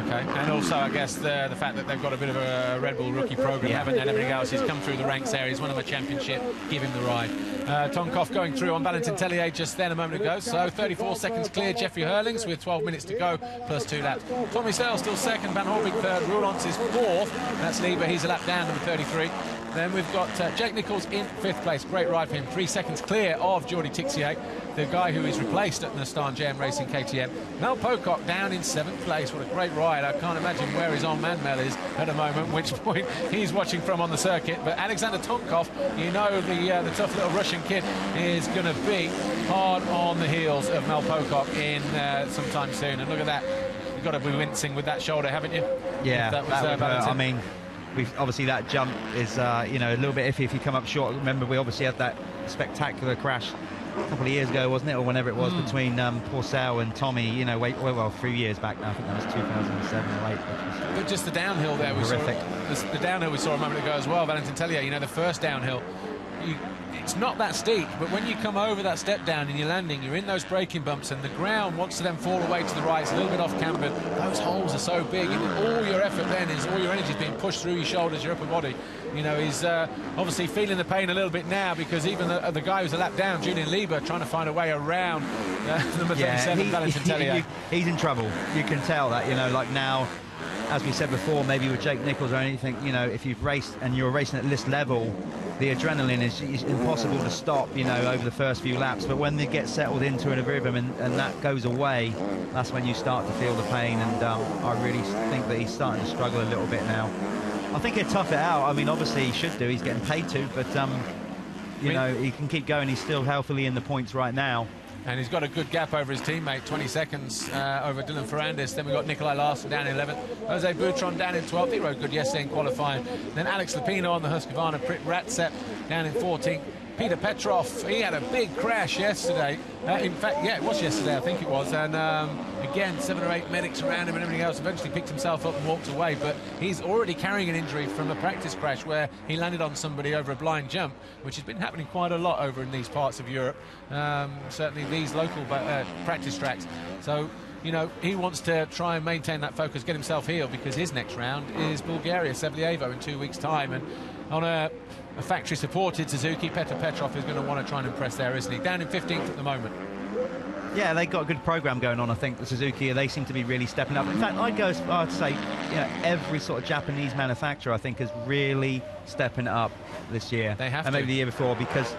Okay, and also I guess the fact that they've got a bit of a Red Bull rookie program, haven't they, and everything else. He's come through the ranks there, he's won him a championship, give him the ride. Tomkoff going through on Valentin Tellier just then a moment ago, so 34 seconds clear. Jeffrey Hurlings with 12 minutes to go, plus 2 laps. Tommy Searle still second, Van Horbig third, Roulance is fourth, that's Lieber, he's a lap down, number 33. Then we've got Jake Nichols in 5th place. Great ride for him. 3 seconds clear of Jordi Tixier, the guy who is replaced at Nissan JM Racing KTM. Mel Pocock down in 7th place. What a great ride. I can't imagine where his old man Mel is at the moment, which point he's watching from on the circuit. But Alexander Tomkoff, you know, the tough little Russian kid is going to be hard on the heels of Mel Pocock in sometime soon. And look at that. You've got to be wincing with that shoulder, haven't you? Yeah, that was I mean... obviously that jump is you know, a little bit iffy if you come up short. Remember, we obviously had that spectacular crash a couple of years ago, wasn't it, or whenever it was, between Porcel and Tommy, you know, well, a few years back now. I think that was 2007 or 8. But just the downhill there, we horrific. saw the downhill we saw a moment ago as well. Valentin Tellier, you know, the first downhill, it's not that steep, but when you come over that step down and you're landing, you're in those braking bumps, and the ground wants to then fall away to the right. It's a little bit off camber. Those holes are so big, and all your effort then is, all your energy is being pushed through your shoulders, your upper body. You know, he's obviously feeling the pain a little bit now, because even the guy who's a lap down, Julian Lieber, trying to find a way around number 37, Valentin Tellier. He's in trouble. You can tell that, you know, like now, as we said before, maybe with Jake Nichols or anything, you know, if you've raced and you're racing at this level, the adrenaline is impossible to stop, you know, over the first few laps. But when they get settled into a rhythm and that goes away, that's when you start to feel the pain. And I really think that he's starting to struggle a little bit now. I think he'll tough it out. I mean, obviously he should do. He's getting paid to, but you know, he can keep going. He's still healthily in the points right now. And he's got a good gap over his teammate, 20 seconds over Dylan Ferrandis. Then we've got Nikolai Larson down in 11th. Jose Boutron down in 12th. He rode good yesterday in qualifying. Then Alex Lupino on the Husqvarna. Prit Ratsep down in 14th. Peter Petrov, he had a big crash yesterday. In fact, yeah, it was yesterday, I think it was. And again, 7 or 8 medics around him and everything else. Eventually picked himself up and walked away. But he's already carrying an injury from a practice crash where he landed on somebody over a blind jump, which has been happening quite a lot over in these parts of Europe. Certainly these local practice tracks. So, you know, he wants to try and maintain that focus, get himself healed, because his next round is Bulgaria, Sevlievo, in 2 weeks' time. And on a factory-supported Suzuki, Petr Petrov is going to want to try and impress there, isn't he? Down in 15th at the moment. Yeah, they got a good program going on, I think, the Suzuki. They seem to be really stepping up. In fact, I'd go as far to say, every sort of Japanese manufacturer, I think, is really stepping up this year. They have and maybe the year before, because,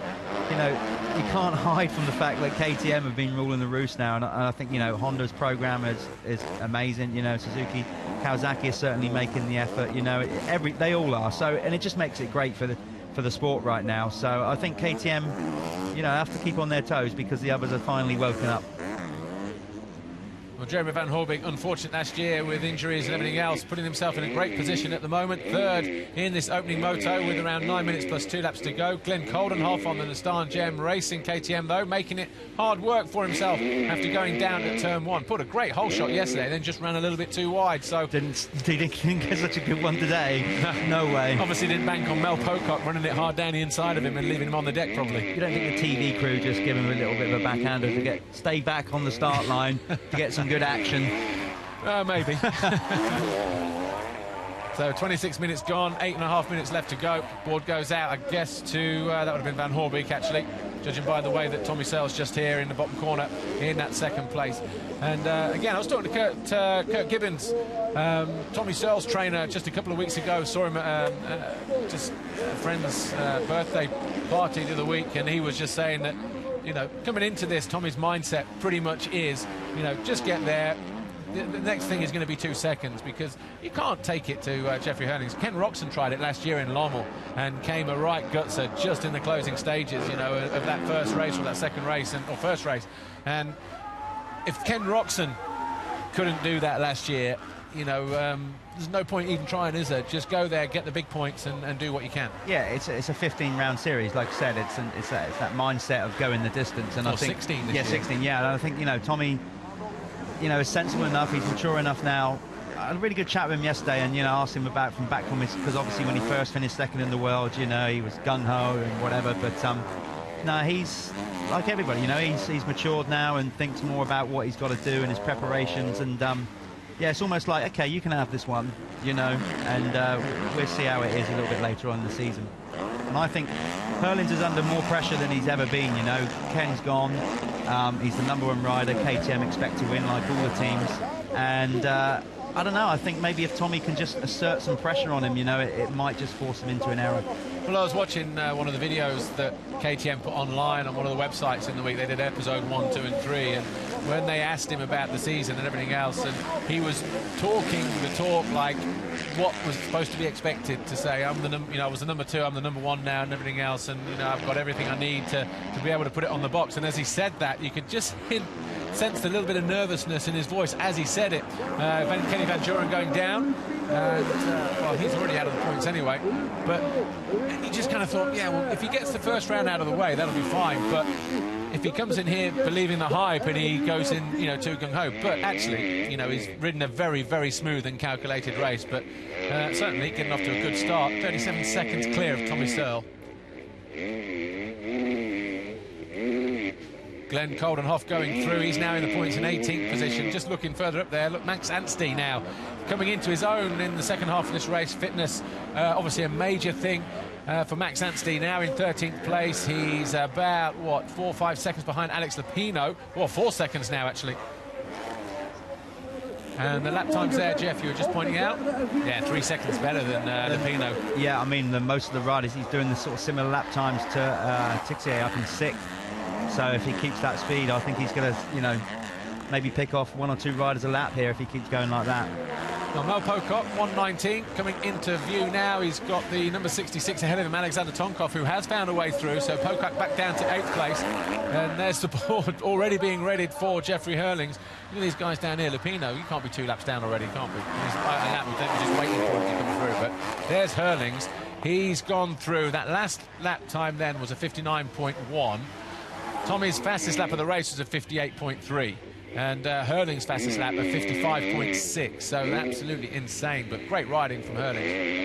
you can't hide from the fact that KTM have been ruling the roost now. And I think, Honda's program is amazing. Suzuki, Kawasaki is certainly making the effort. They all are. So, and it just makes it great for the sport right now. So I think KTM, have to keep on their toes, because the others are finally woken up. Well, Jeremy Van Horbeke, unfortunate last year with injuries and everything else, putting himself in a great position at the moment. Third in this opening moto with around 9 minutes plus 2 laps to go. Glenn Coldenhoff on the Nissan Gem Racing KTM, though, making it hard work for himself after going down at turn 1. Put a great hole shot yesterday, then just ran a little bit too wide. So didn't get such a good one today. No way. Obviously didn't bank on Mel Pocock running it hard down the inside of him and leaving him on the deck, probably. You don't think the TV crew just give him a little bit of a backhander to stay back on the start line to get some good action? Maybe. So 26 minutes gone, 8.5 minutes left to go. Board goes out, I guess, to that would have been Van Horbeke, actually, judging by the way that Tommy Searle's just here in the bottom corner in that second place. And again, I was talking to Kurt Gibbons, Tommy Searle's trainer, just a couple of weeks ago. Saw him at just a friend's birthday party the other week, and he was just saying that, coming into this, Tommy's mindset pretty much is, just get there. The next thing is going to be 2 seconds, because you can't take it to Jeffrey Hurlings. Ken Roxon tried it last year in Lommel and came a right gutser just in the closing stages, of that first race or that second race or first race. And if Ken Roxon couldn't do that last year, there's no point even trying, is there? Just go there, get the big points, and do what you can. Yeah, it's a 15-round series, like I said. It's that mindset of going the distance. And I think 16 this year. 16. Yeah, and I think Tommy, is sensible enough. He's mature enough now. I had a really good chat with him yesterday, and asked him about from back home, because obviously when he first finished second in the world, he was gung ho and whatever. But no, he's like everybody. He's matured now and thinks more about what he's got to do and his preparations. And yeah, it's almost like, okay, you can have this one, and we'll see how it is a little bit later on in the season. And I think Hurlings is under more pressure than he's ever been. Ken's gone. He's the #1 rider. KTM expect to win, like all the teams. And I don't know. I think maybe if Tommy can just assert some pressure on him, it might just force him into an error. Well, I was watching one of the videos that KTM put online on one of the websites in the week. They did episode 1, 2, and 3, and when they asked him about the season and everything else, and he was talking the talk like what was supposed to be expected to say. I was the #2, I'm the #1 now, and everything else, and I've got everything I need to be able to put it on the box. And as he said that, you could just sensed a little bit of nervousness in his voice as he said it. Kenny Van Duren going down, and well, he's already out of the points anyway, but he just kind of thought, yeah, well, if he gets the first round out of the way, that'll be fine. But if he comes in here believing the hype and he goes in, too gung-ho, but actually, he's ridden a very, very smooth and calculated race, but certainly getting off to a good start. 37 seconds clear of Tommy Searle. Glenn Coldenhoff going through. He's now in the points in 18th position. Just looking further up there, look, Max Anstey now coming into his own in the second half of this race. Fitness, obviously a major thing for Max Anstey. Now in 13th place. He's about, 4 or 5 seconds behind Alex Lupino. Well, 4 seconds now, actually. And the lap times there, Jeff, you were just pointing out. Yeah, 3 seconds better than Lupino. Yeah, I mean, most of the riders, he's doing the sort of similar lap times to Tixier up in 6th. So if he keeps that speed, I think he's going to, maybe pick off 1 or 2 riders a lap here if he keeps going like that. Well, Mel Pocock, 1:19, coming into view now. He's got the number 66 ahead of him, Alexander Tonkov, who has found a way through. So Pocock back down to 8th place. And there's the board already being readied for Jeffrey Hurlings. Look at these guys down here. Lupino, you can't be 2 laps down already, can't we? He's a lap, we're just waiting for him to come through. But there's Hurlings. He's gone through. That last lap time then was a 59.1. Tommy's fastest lap of the race was a 58.3, and Hurling's fastest lap a 55.6. So absolutely insane, but great riding from Hurling.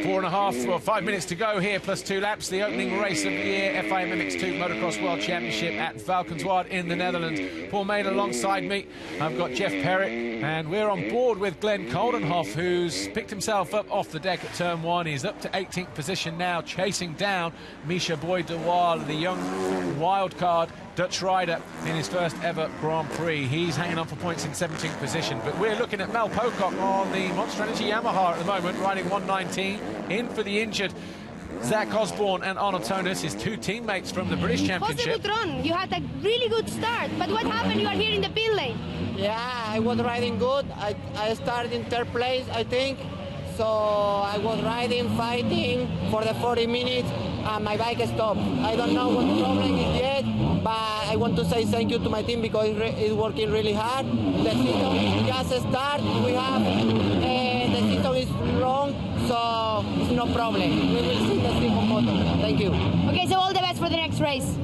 4 4.5 or 5 minutes to go here, plus 2 laps. The opening race of the year, FIM MX2 Motocross World Championship at Valkenswaard in the Netherlands. Paul Main alongside me. I've got Jeff Perrett, and we're on board with Glenn Coldenhoff, who's picked himself up off the deck at turn 1. He's up to 18th position now, chasing down Misha Boy de Waal, the young wildcard Dutch rider in his first ever Grand Prix. He's hanging on for points in 17th position, but we're looking at Mel Pocock on the Monster Energy Yamaha at the moment, riding 119, in for the injured Zach Osborne and Arnold Tonis, his 2 teammates from the British Championship. It was a good run. You had a really good start, but what happened? You are here in the pit lane. Yeah, I was riding good. I started in 3rd place, I think. So I was riding, fighting for the 40 minutes, and my bike stopped. I don't know what the problem is yet, but I want to say thank you to my team because it's working really hard. The season just started. We have the season is long, so it's no problem. We will see the season moto. Thank you. Okay, so all the best for the next race.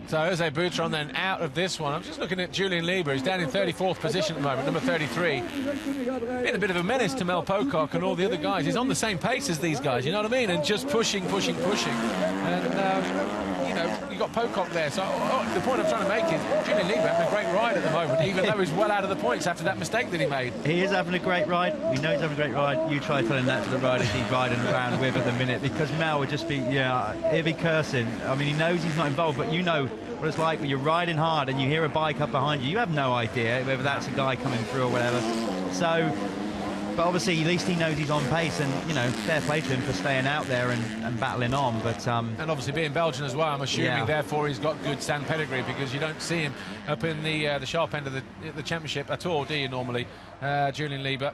So Jose Boutron then out of this one. I'm just looking at Julian Lieber, who's down in 34th position at the moment, number 33. Been a bit of a menace to Mel Pocock and all the other guys. He's on the same pace as these guys, you know what I mean? And just pushing. And, you know, you got Pocock there. So the point I'm trying to make is Julian Lieber having a great ride at the moment, even though he's well out of the points after that mistake that he made. He is having a great ride. We know he's having a great ride. You try telling that to the riders he's riding around with at the minute, because Mel would just be, he'll be cursing. I mean, he knows he's not involved, but you know what it's like when you're riding hard and you hear a bike up behind you. You have no idea whether that's a guy coming through or whatever. So, but obviously at least he knows he's on pace, and, you know, fair play to him for staying out there and battling on. But and obviously being Belgian as well, I'm assuming therefore he's got good stand pedigree, because you don't see him up in the sharp end of the championship at all, do you, normally, Julian Lieber?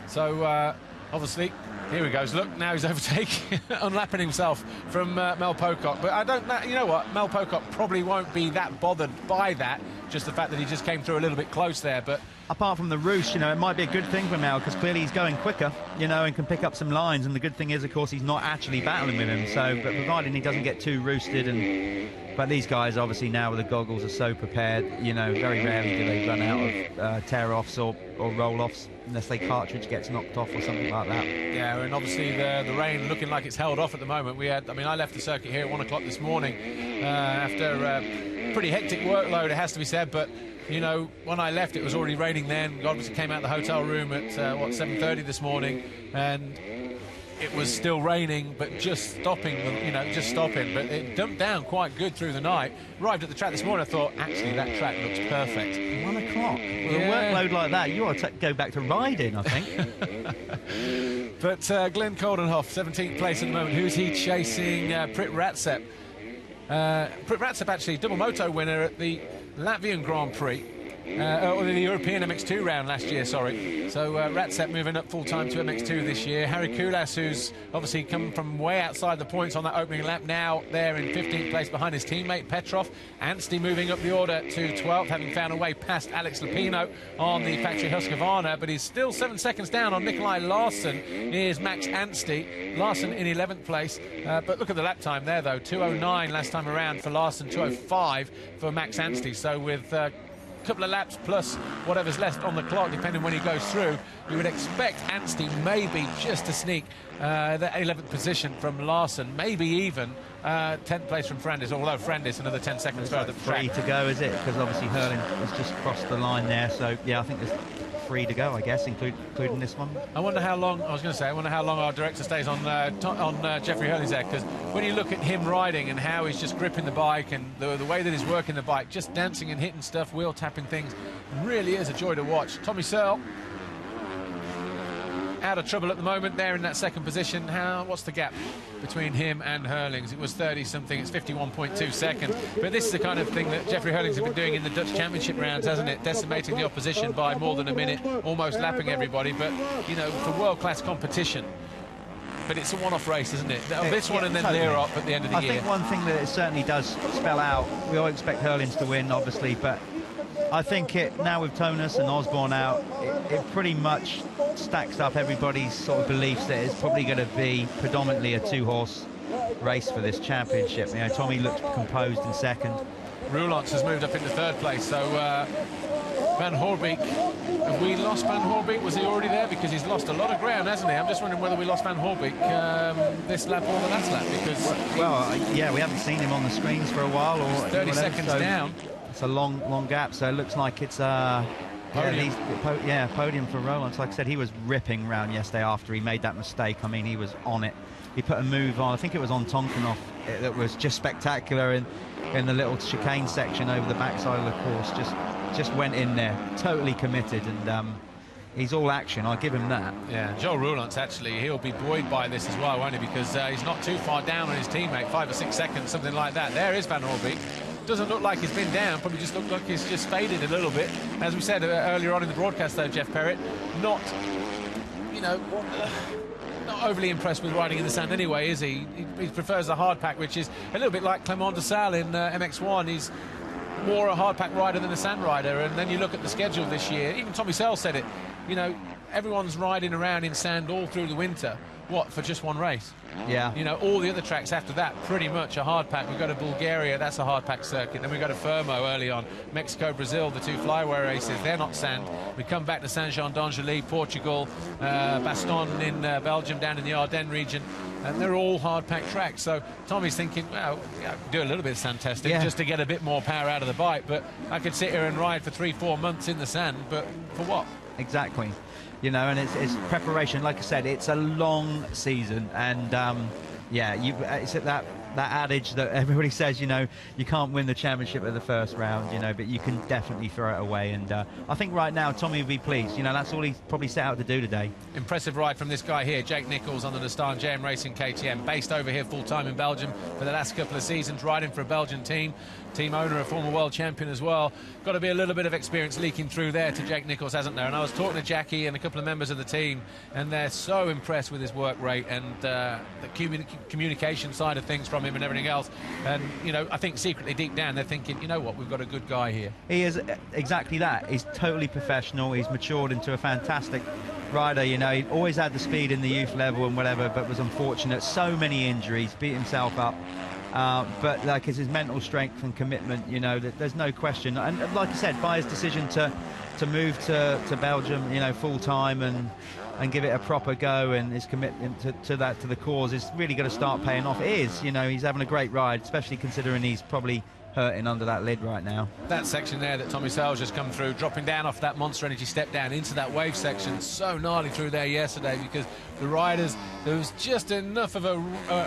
So obviously, here he goes. Look, now he's overtaking, unlapping himself from Mel Pocock. But I don't know, you know what? Mel Pocock probably won't be that bothered by that, just the fact that he just came through a little bit close there. But apart from the roost, you know, it might be a good thing for Mel, because clearly he's going quicker, you know, and can pick up some lines. And the good thing is, of course, he's not actually battling with him. So, but providing he doesn't get too roosted, but these guys, obviously, now with the goggles, are so prepared. You know, very rarely do they run out of tear-offs or roll-offs, unless their cartridge gets knocked off or something like that. Yeah, and obviously the rain looking like it's held off at the moment. I left the circuit here at 1 o'clock this morning after a pretty hectic workload, it has to be said, but you know, when I left it was already raining then. We obviously came out of the hotel room at 7:30 this morning, and it was still raining, but just stopping. But it dumped down quite good through the night. Arrived at the track this morning, I thought, actually, that track looks perfect. 1 o'clock? With a workload like that, you ought to go back to riding, I think. But Glenn Coldenhoff, 17th place at the moment. Who's he chasing? Prit Ratsep. Prit Ratsep, actually, double moto winner at the Latvian Grand Prix. Or the European MX2 round last year, sorry. So Ratsep moving up full-time to MX2 this year. Harry Koulas, who's obviously come from way outside the points on that opening lap, now there in 15th place behind his teammate Petrov. Anstey moving up the order to 12th, having found a way past Alex Lupino on the factory Husqvarna, but he's still 7 seconds down on Nikolai Larsson. Here's Max Anstey. Larsson in 11th place. But look at the lap time there, though. 2:09 last time around for Larsson, 2:05 for Max Anstey. So with couple of laps plus whatever's left on the clock, depending when he goes through, you would expect Anstey maybe just to sneak the 11th position from Larsson, maybe even 10th place from Frandis, although Frandis another 10 seconds further. Free to go, is it? Because obviously Hurling has just crossed the line there, so yeah, I think there's 3 to go, I guess, including this one. I wonder how long our director stays on Jeffrey Hurley's there, because when you look at him riding and how he's just gripping the bike and the way that he's working the bike, just dancing and hitting stuff, wheel tapping things, really is a joy to watch. Tommy Searle out of trouble at the moment there in that second position. What's the gap between him and Hurlings? It was 30-something, it's 51.2 seconds. But this is the kind of thing that Jeffrey Hurlings has been doing in the Dutch Championship rounds, hasn't it? Decimating the opposition by more than a minute, almost lapping everybody. But, you know, for world-class competition. But it's a one-off race, isn't it? This one and then totally. Learop at the end of the year. I think one thing that it certainly does spell out, we all expect Hurlings to win, obviously, but I think now with Tonis and Osborne out, it pretty much stacks up everybody's sort of beliefs that it's probably going to be predominantly a 2-horse race for this championship. You know, Tommy looks composed in second. Roulance has moved up into 3rd place, so Van Hoorbeek. Have we lost Van Hoorbeek? Was he already there? Because he's lost a lot of ground, hasn't he? I'm just wondering whether we lost Van Hoorbeek this lap or the last lap, because... Well, yeah, we haven't seen him on the screens for a while. Or 30 seconds down. It's a long gap, so it looks like it's... Podium. Podium for Roland. So like I said, he was ripping round yesterday after he made that mistake. I mean, he was on it. He put a move on, I think it was on Tonkinov, that was just spectacular in the little chicane section over the backside of the course. Just went in there, totally committed, and he's all action. I'll give him that. Yeah, Joel Roulant, actually, he'll be buoyed by this as well, won't he? Because he's not too far down on his teammate, 5 or 6 seconds, something like that. There is Van Hoorbeek. Doesn't look like he's been down, probably just looked like he's just faded a little bit. As we said earlier on in the broadcast, though, Jeff Perrett, not, not overly impressed with riding in the sand anyway, is he? He prefers the hard pack, which is a little bit like Clément de Salle in MX1. He's more a hard pack rider than a sand rider. And then you look at the schedule this year, even Tommy Searle said it, everyone's riding around in sand all through the winter. What, for just one race? Yeah. All the other tracks after that, pretty much a hard pack. We go to Bulgaria, that's a hard pack circuit. Then we go to Fermo early on. Mexico, Brazil, the 2 flyway races, they're not sand. We come back to Saint-Jean d'Angely, Portugal, Bastogne in Belgium, down in the Ardennes region, and they're all hard pack tracks. So Tommy's thinking, well, do a little bit of sand testing just to get a bit more power out of the bike, but I could sit here and ride for 3-4 months in the sand, but for what? Exactly. And it's preparation. Like I said, it's a long season, and it's that adage that everybody says, you can't win the championship at the first round, but you can definitely throw it away. And I think right now Tommy will be pleased. That's all he's probably set out to do today. Impressive ride from this guy here, Jake Nichols, on the Dastan JM Racing KTM, based over here full-time in Belgium for the last couple of seasons, riding for a Belgian team owner, a former world champion as well. Got to be a little bit of experience leaking through there to Jake Nichols, hasn't there? And I was talking to Jackie and a couple of members of the team, and they're so impressed with his work rate and the communication side of things from him and everything else. And I think secretly deep down they're thinking, what, we've got a good guy here. He is exactly that. He's totally professional. He's matured into a fantastic rider. He always had the speed in the youth level and whatever, but was unfortunate. So many injuries, beat himself up. But like it's his mental strength and commitment, there's no question. And like I said, by his decision to move to Belgium, full time and give it a proper go, and his commitment to the cause is really going to start paying off. It is, he's having a great ride, especially considering he's probably hurting under that lid right now. That section there that Tommy Searle's just come through, dropping down off that Monster Energy step down into that wave section, so gnarly through there yesterday, because the riders, there was just enough of a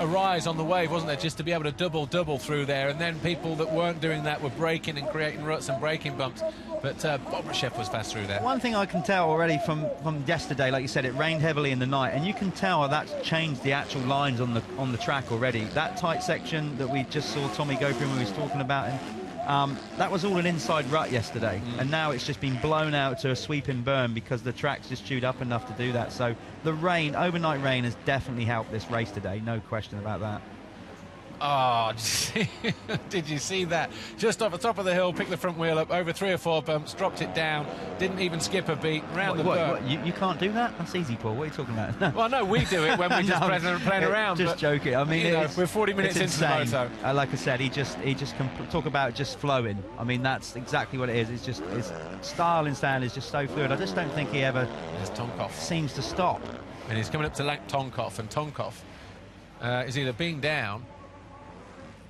rise on the wave, wasn't there, just to be able to double through there, and then people that weren't doing that were braking and creating ruts and braking bumps. But Bob Reshef was fast through there. One thing I can tell already from yesterday, like you said, it rained heavily in the night, and you can tell that's changed the actual lines on the track already. That tight section that we just saw Tommy go through when we was talking about him, that was all an inside rut yesterday, and now it's just been blown out to a sweeping berm because the track's just chewed up enough to do that. So the rain, overnight rain, has definitely helped this race today, no question about that. Oh, did you see that? Just off the top of the hill, picked the front wheel up, over 3 or 4 bumps, dropped it down, didn't even skip a beat, round the berm. You can't do that? That's easy, Paul. What are you talking about? Well, no, we do it when we're just playing around. Just joking. I mean, we're 40 minutes into the moto. Like I said, he just can talk about just flowing. I mean, that's exactly what it is. It's just his style in stand is just so fluid. I just don't think he ever seems to stop. And he's coming up to Tonkov, and Tonkov is either being down.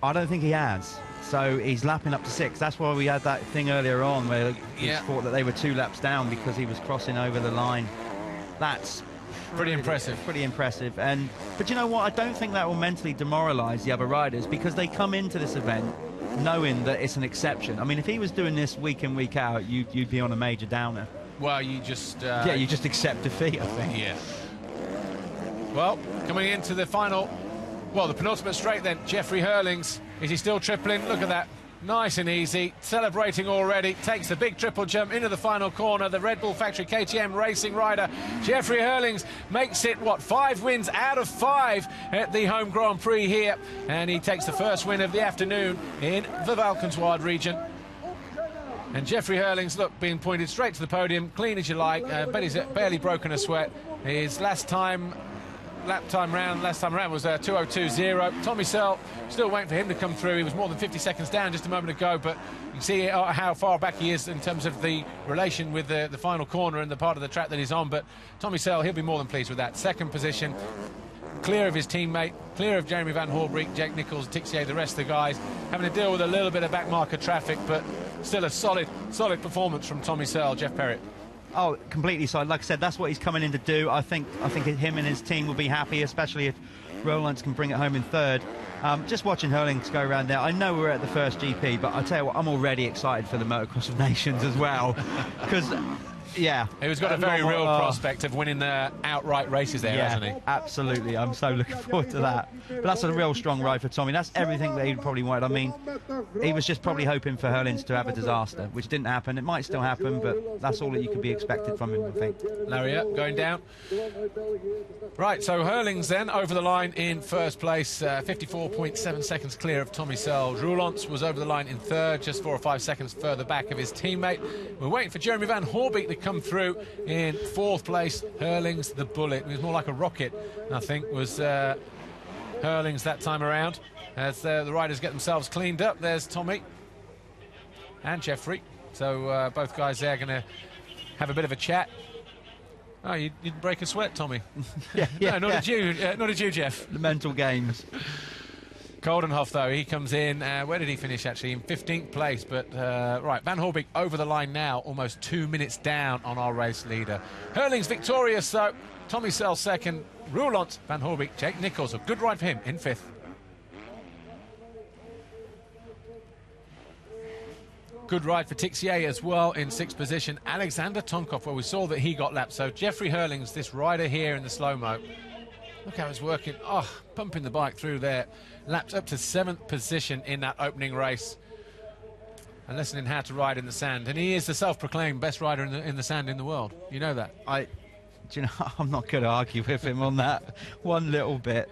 I don't think he has. So he's lapping up to 6. That's why we had that thing earlier on where he thought that they were 2 laps down because he was crossing over the line. That's pretty impressive. Pretty impressive. But you know what? I don't think that will mentally demoralise the other riders, because they come into this event knowing that it's an exception. I mean, if he was doing this week in, week out, you'd be on a major downer. Well, you just... you just accept defeat, I think. Yeah. Well, coming into the final... Well, the penultimate straight then, Jeffrey Hurlings. Is he still tripling? Look at that. Nice and easy. Celebrating already. Takes the big triple jump into the final corner. The Red Bull Factory KTM racing rider, Jeffrey Hurlings, makes it, 5 wins out of 5 at the home Grand Prix here. And he takes the first win of the afternoon in the Valkenswaard region. And Jeffrey Hurlings, look, being pointed straight to the podium, clean as you like. But he's barely broken a sweat. His last time last time round was 2:02.0. Tommy Searle, still waiting for him to come through. He was more than 50 seconds down just a moment ago, but you can see how far back he is in terms of the relation with the final corner and the part of the track that he's on. But Tommy Searle, he'll be more than pleased with that. Second position, clear of his teammate, clear of Jeremy Van Horbreek, Jake Nichols, Tixier, the rest of the guys, having to deal with a little bit of backmarker traffic, but still a solid performance from Tommy Searle. Jeff Perrett. Oh, completely solid. Like I said, that's what he's coming in to do. I think him and his team will be happy, especially if Roland can bring it home in third. Just watching Hurlings go around there, I know we're at the first GP, but I tell you what, I'm already excited for the Motocross of Nations as well, because yeah, he's got a very real prospect of winning the outright races there, hasn't he? Absolutely. I'm so looking forward to that. But that's a real strong ride for Tommy. That's everything that he probably wanted. I mean, he was just probably hoping for Hurlings to have a disaster, which didn't happen. It might still happen, but that's all that you could be expected from him, I think. Lariat going down. Right, so Hurlings then over the line in first place, 54.7 seconds clear of Tommy Searle. Roulance was over the line in third, just 4 or 5 seconds further back of his teammate. We're waiting for Jeremy Van Horbreek to come through in fourth place. Hurlings, the bullet. It was more like a rocket, I think, was Hurlings that time around. As the riders get themselves cleaned up, there's Tommy and Jeffrey. So both guys there going to have a bit of a chat. Oh, you didn't break a sweat, Tommy. No, nor did you. Nor did you, Jeff. The mental games. Coldenhoff, though, he comes in. Where did he finish, actually? In 15th place. But, right, Van Horbreek over the line now, almost 2 minutes down on our race leader. Hurlings victorious, though. Tommy Searle second. Roulance, Van Horbreek, Jake Nichols. A good ride for him in fifth. Good ride for Tixier as well in sixth position. Alexander Tonkov, where we saw that he got lapped. So Jeffrey Hurlings, this rider here in the slow-mo. Look how he's working. Oh, pumping the bike through there. Lapped up to 7th position in that opening race. And listening how to ride in the sand. And he is the self-proclaimed best rider in the sand in the world. You know that. Do you know, I'm not going to argue with him on that one little bit.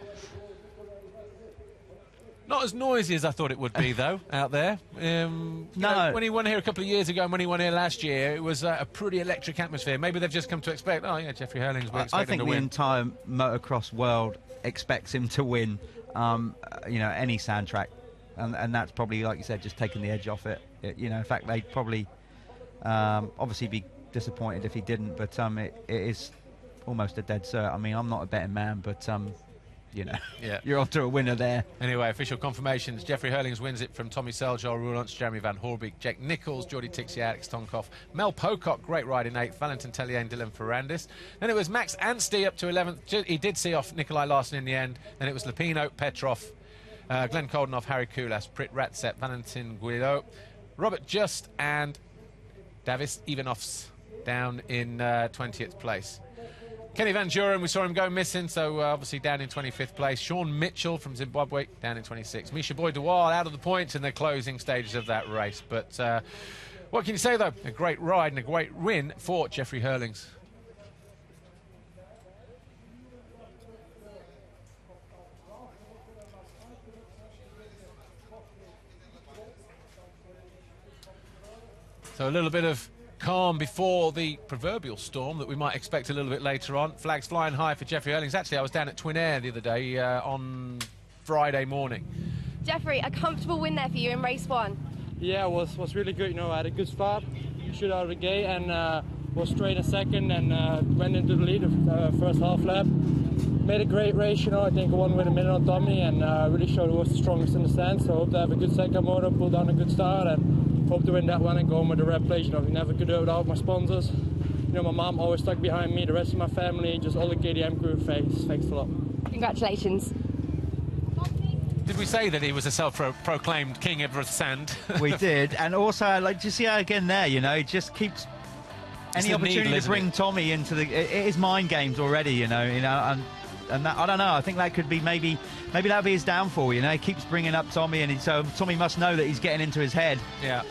Not as noisy as I thought it would be, though, out there. No. When he won here a couple of years ago and when he won here last year, it was a pretty electric atmosphere. Maybe they've just come to expect, oh, yeah, Jeffrey Hurlings, we expect him to win. I think the entire motocross world expects him to win, you know, any sand track. And that's probably, like you said, just taking the edge off it. You know, in fact, they'd probably obviously be disappointed if he didn't, but it is almost a dead cert. I mean, I'm not a betting man, but... you know, yeah, you're off to a winner there. Anyway, official confirmations. Jeffrey Hurlings wins it from Tommy Searle, Joel Roulance, Jeremy Van Horbreek, Jake Nichols, Geordie Tixier, Alex Tonkov, Mel Pocock, great ride in 8th, Valentin Tellier and Dylan Ferrandis. Then it was Max Anstey up to 11th. He did see off Nikolai Larson in the end. Then it was Lupino, Petrov, Glenn Coldenhoff, Harry Kulas, Prit Ratset, Valentin Guido, Robert Just and Davis Ivanovs down in 20th place. Kenny Van Duren, we saw him go missing, so obviously down in 25th place. Sean Mitchell from Zimbabwe down in 26th. Misha Boy Dewar out of the points in the closing stages of that race. But what can you say, though? A great ride and a great win for Jeffrey Hurlings. So a little bit of calm before the proverbial storm that we might expect a little bit later on. Flags flying high for Jeffrey Hurlings. Actually, I was down at Twin Air the other day on Friday morning. Jeffrey, a comfortable win there for you in race 1. Yeah, it was really good. You know, I had a good start, shoot out of the gate, and was straight in second and went into the lead of the first half lap. Made a great race, you know. I think I won with a minute on Tommy and really showed who was the strongest in the stand. So I hope to have a good second motor, pull down a good start, and hope to win that one and go home with the red place. You know, we never could do it without my sponsors. You know, my mom always stuck behind me, the rest of my family, just all the KTM crew. Thanks a lot. Congratulations. Did we say that he was a self-proclaimed king of the sand? We did, and also, like, do you see how again there, you know, he just keeps any opportunity to bring Tommy into the... It is mind games already, you know, and that, I don't know, I think that could be maybe that'll be his downfall, you know. He keeps bringing up Tommy, and so Tommy must know that he's getting into his head. Yeah.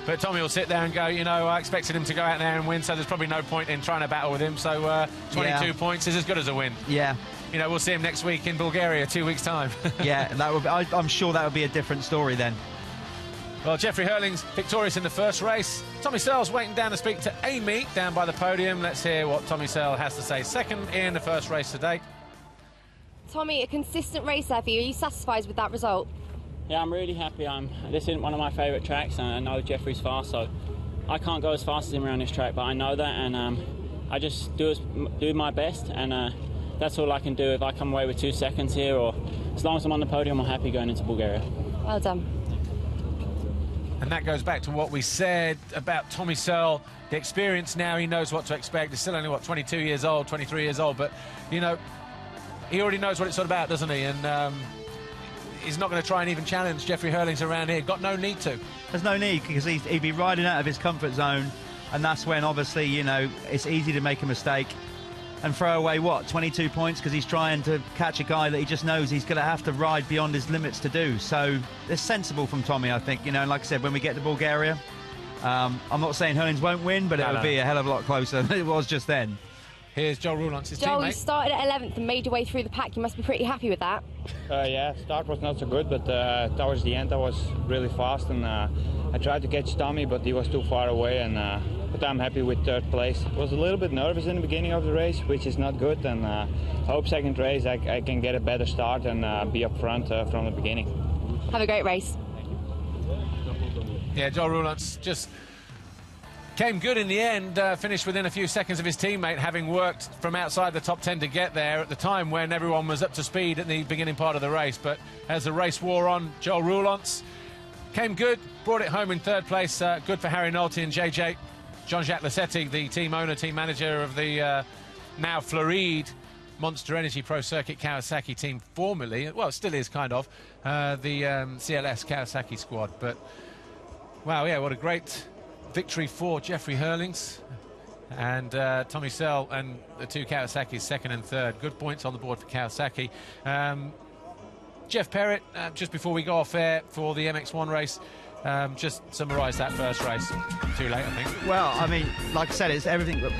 But Tommy will sit there and go, you know, I expected him to go out there and win, so there's probably no point in trying to battle with him. So 22 points is as good as a win. Yeah. You know, we'll see him next week in Bulgaria, 2 weeks' time. Yeah, and that would be, I'm sure that would be a different story then. Well, Jeffrey Hurlings victorious in the first race. Tommy Searle's waiting down to speak to Amy down by the podium. Let's hear what Tommy Searle has to say. Second in the first race today. Tommy, a consistent race there for you. Are you satisfied with that result? Yeah, I'm really happy. This isn't one of my favourite tracks, and I know Jeffrey's fast, so I can't go as fast as him around this track, but I know that, and I just do my best, and that's all I can do. If I come away with 2 seconds here, or as long as I'm on the podium, I'm happy going into Bulgaria. Well done. And that goes back to what we said about Tommy Searle. The experience now, he knows what to expect. He's still only, what, 22 years old, 23 years old, but, you know, he already knows what it's all about, doesn't he? And he's not going to try and even challenge Jeffrey Hurlings around here. Got no need to. There's no need, because he'd be riding out of his comfort zone, and that's when, obviously, you know, it's easy to make a mistake and throw away, what, 22 points, because he's trying to catch a guy that he just knows he's going to have to ride beyond his limits to do. So it's sensible from Tommy, I think. You know, and like I said, when we get to Bulgaria, I'm not saying Hurlings won't win, but it'll be a hell of a lot closer than it was just then. Here's Joel Roulance's teammate. Joel, you started at 11th and made your way through the pack. You must be pretty happy with that. Yeah, start was not so good, but towards the end I was really fast, and I tried to catch Tommy, but he was too far away, and but I'm happy with 3rd place. I was a little bit nervous in the beginning of the race, which is not good, and I hope 2nd race I can get a better start and be up front from the beginning. Have a great race. Yeah, Joel Roulance just came good in the end, finished within a few seconds of his teammate, having worked from outside the top 10 to get there at the time when everyone was up to speed at the beginning part of the race. But as the race wore on, Joel Roulance came good, brought it home in 3rd place. Good for Harry Nolte and JJ. Jean-Jacques Lassetti, the team owner, team manager of the now Floride Monster Energy Pro Circuit Kawasaki team, formerly, well, it still is kind of, the CLS Kawasaki squad. But, wow, yeah, what a great victory for Jeffrey Hurlings and Tommy Searle and the 2 Kawasaki's, 2nd and 3rd. Good points on the board for Kawasaki. Jeff Perrett, just before we go off air for the MX1 race, just summarise that first race. Too late, I think. Well, I mean, like I said, it's everything that